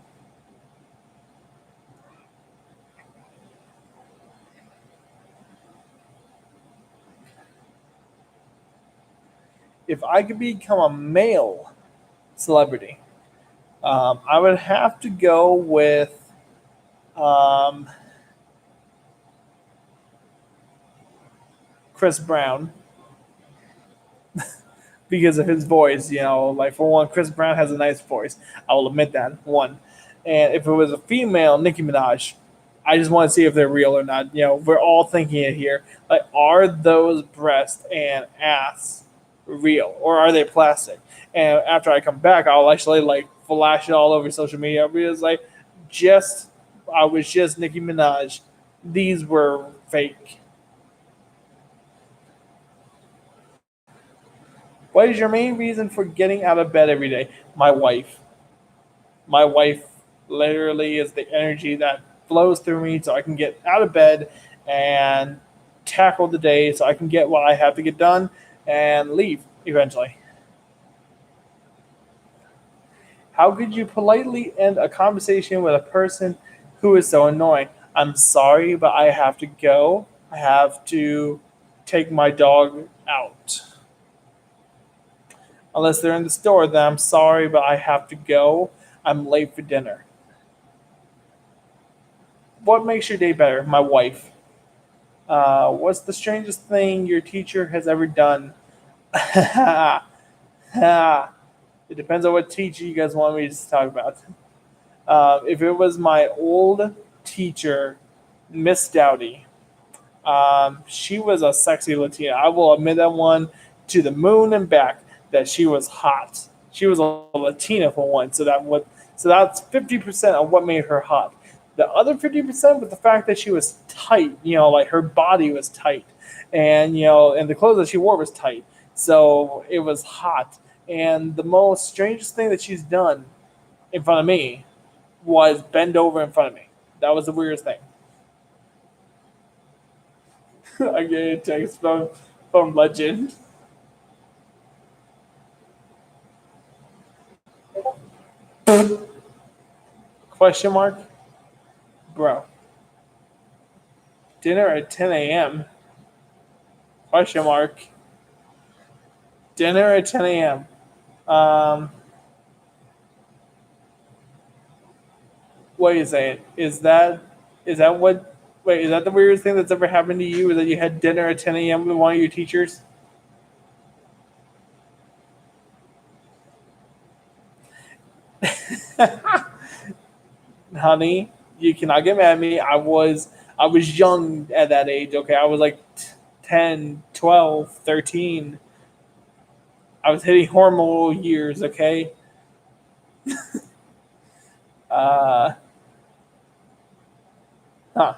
If I could become a male celebrity, I would have to go with um, Chris Brown because of his voice. Like for one, Chris Brown has a nice voice. I will admit that one. And if it was a female, Nicki Minaj, I just want to see if they're real or not. We're all thinking it here. Like, are those breasts and ass real or are they plastic? And after I come back, I'll actually like flash it all over social media because like just I was just Nicki Minaj. These were fake. What is your main reason for getting out of bed every day? My wife. My wife literally is the energy that flows through me so I can get out of bed and tackle the day so I can get what I have to get done and leave eventually. How could you politely end a conversation with a person who is so annoying? I'm sorry, but I have to go. I have to take my dog out. Unless they're in the store, then I'm sorry, but I have to go. I'm late for dinner. What makes your day better? My wife. What's the strangest thing your teacher has ever done? It depends on what teacher you guys want me to talk about. If it was my old teacher, Miss Dowdy, she was a sexy Latina. I will admit that one to the moon and back that she was hot. She was a Latina for one, so that's 50% of what made her hot. The other 50% was the fact that she was tight. Like her body was tight, and and the clothes that she wore was tight. So it was hot. And the most strangest thing that she's done in front of me was bend over in front of me. That was the weirdest thing. I get a text from Legend. Question mark, bro. Dinner at 10 a.m. Question mark. Dinner at 10 a.m. Um, wait a second. Is that what? Wait, is that the weirdest thing that's ever happened to you? Is that you had dinner at 10 a.m. with one of your teachers? Honey, you cannot get mad at me. I was young at that age. Okay, I was like 10, 12, 13. I was hitting hormonal years. Okay. Uh, huh.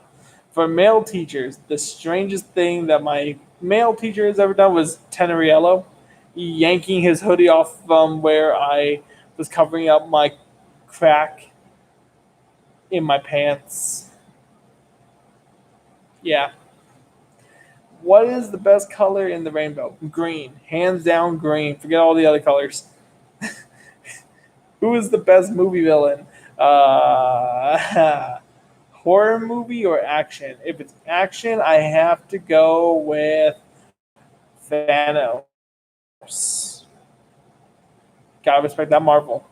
For male teachers, the strangest thing that my male teacher has ever done was Teneriello, yanking his hoodie off from where I was covering up my crack in my pants. Yeah. What is the best color in the rainbow? Green. Hands down, green. Forget all the other colors. Who is the best movie villain? Horror movie or action? If it's action, I have to go with Thanos. Gotta respect that Marvel.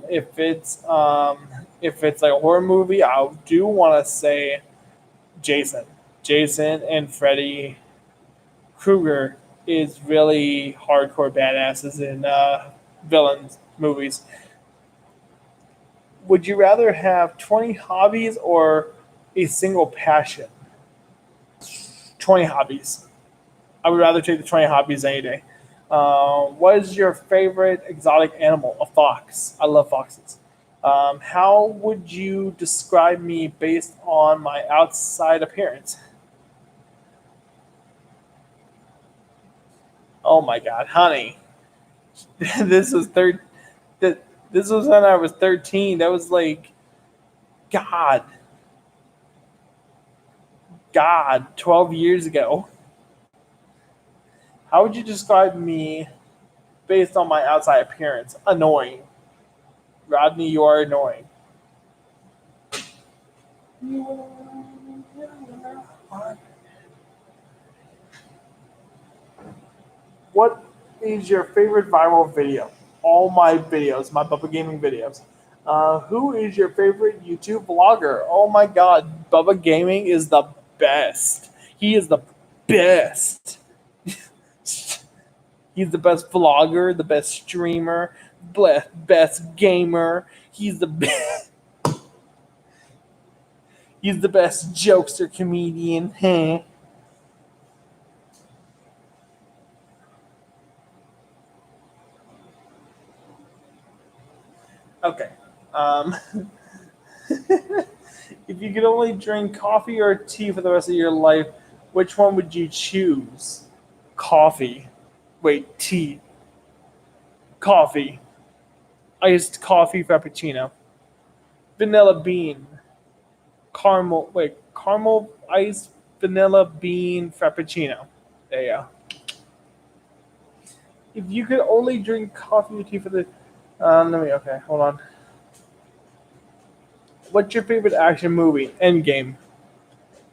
If it's like a horror movie, I do want to say Jason. Jason and Freddy Krueger is really hardcore badasses in villains movies. Would you rather have 20 hobbies or a single passion? 20 hobbies. I would rather take the 20 hobbies any day. What is your favorite exotic animal? A fox. I love foxes. How would you describe me based on my outside appearance? Oh my God, honey. this was third. This was when I was 13. That was like God, God, 12 years ago. How would you describe me based on my outside appearance? Annoying. Rodney, you are annoying. What is your favorite viral video? All my videos, my Bubba Gaming videos. Who is your favorite YouTube vlogger? Oh my God, Bubba Gaming is the best. He is the best. He's the best vlogger, the best streamer, best gamer. He's the best. He's the best jokester comedian. Huh? Okay. Um, if you could only drink coffee or tea for the rest of your life, which one would you choose? Coffee. Wait, tea. Coffee. Iced coffee frappuccino. Vanilla bean. Caramel. Wait, caramel iced vanilla bean frappuccino. There you go. If you could only drink coffee or tea for the. Okay, hold on. What's your favorite action movie? Endgame.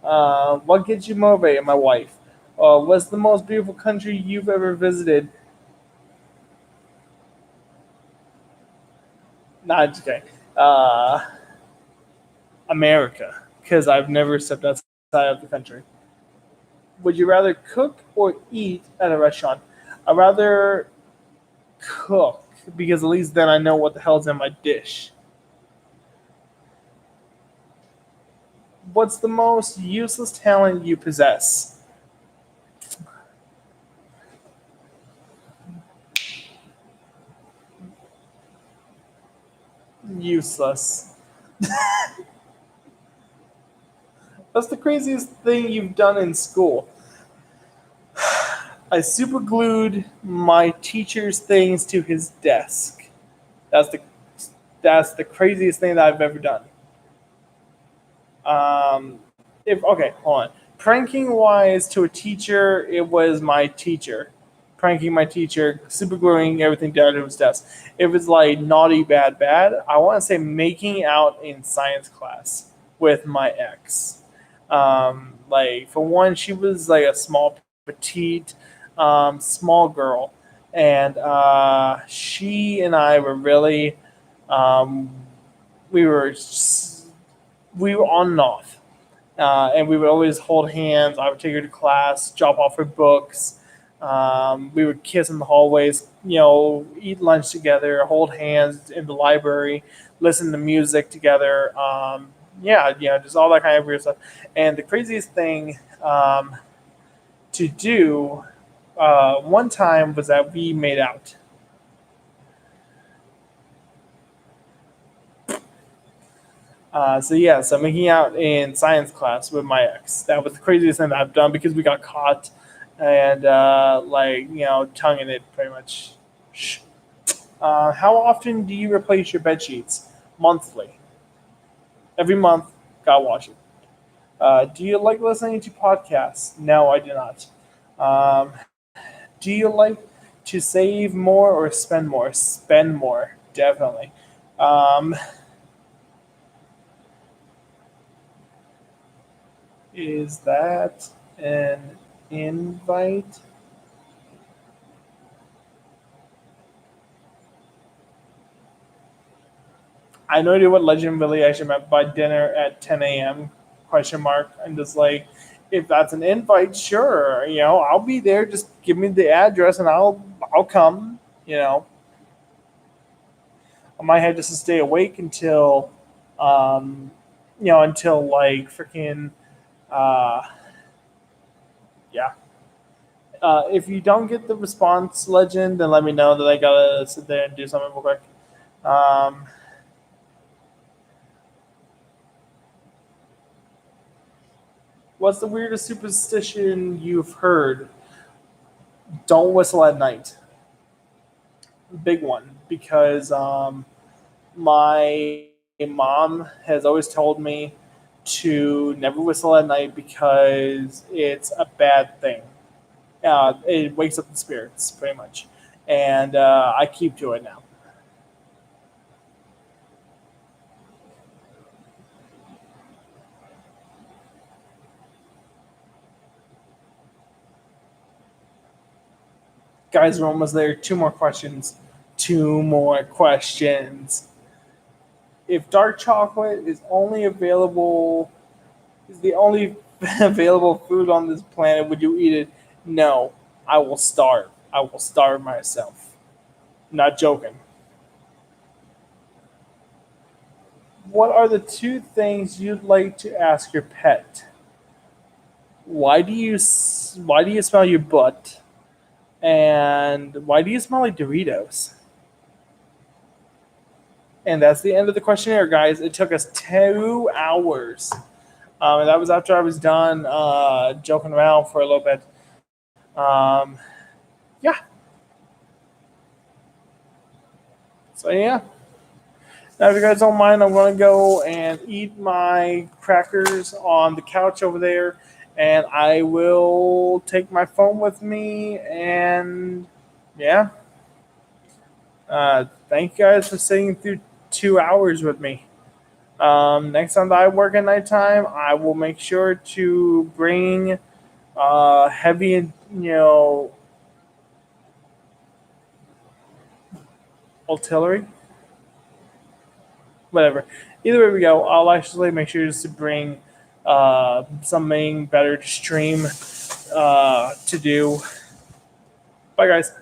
What gets you motivated? My wife. What's the most beautiful country you've ever visited? Nah, just kidding. Uh, America, because I've never stepped outside of the country. Would you rather cook or eat at a restaurant? I'd rather cook because at least then I know what the hell's in my dish. What's the most useless talent you possess? Useless. That's the craziest thing you've done in school. I super glued my teacher's things to his desk. That's the that's the craziest thing that I've ever done. If okay, hold on. Pranking wise to a teacher, it was my teacher. Pranking my teacher, super gluing everything down to his desk. It was like naughty, bad, bad. I want to say making out in science class with my ex. Like for one, she was like a small, petite, small girl, and she and I were really, um, we were we were on and off, and we would always hold hands. I would take her to class, drop off her books. We would kiss in the hallways, eat lunch together, hold hands in the library, listen to music together. Yeah, just all that kind of weird stuff. And the craziest thing to do one time was that we made out. So making out in science class with my ex. That was the craziest thing that I've done because we got caught and tonguing it pretty much. How often do you replace your bed sheets? Monthly. Every month, gotta wash it. Do you like listening to podcasts? No, I do not. Um, do you like to save more or spend more? Spend more, definitely. Um, is that an invite? I have no idea what Legend really actually meant by dinner at 10 a.m. question mark. I'm just like, if that's an invite, sure. I'll be there. Just give me the address and I'll come. I might have just to stay awake um, until like freaking, uh, yeah. If you don't get the response, Legend, then let me know that I gotta sit there and do something real quick. Um, what's the weirdest superstition you've heard? Don't whistle at night. Big one because my mom has always told me to never whistle at night because it's a bad thing. It wakes up the spirits, pretty much, and I keep to it now. Guys, we're almost there. Two more questions. Two more questions. If dark chocolate is the only available food on this planet, would you eat it? No, I will starve. I will starve myself. Not joking. What are the two things you'd like to ask your pet? Why do you smell your butt? And why do you smell like Doritos? And that's the end of the questionnaire, guys. It took us 2 hours. And that was after I was done joking around for a little bit. Um, yeah. So, yeah. Now, if you guys don't mind, I'm going to go and eat my crackers on the couch over there. And I will take my phone with me. And, yeah. Thank you guys for sitting through 2 hours with me. Next time that I work at nighttime, I will make sure to bring heavy, artillery, whatever. Either way we go, I'll actually make sure just to bring something better to stream to do. Bye, guys.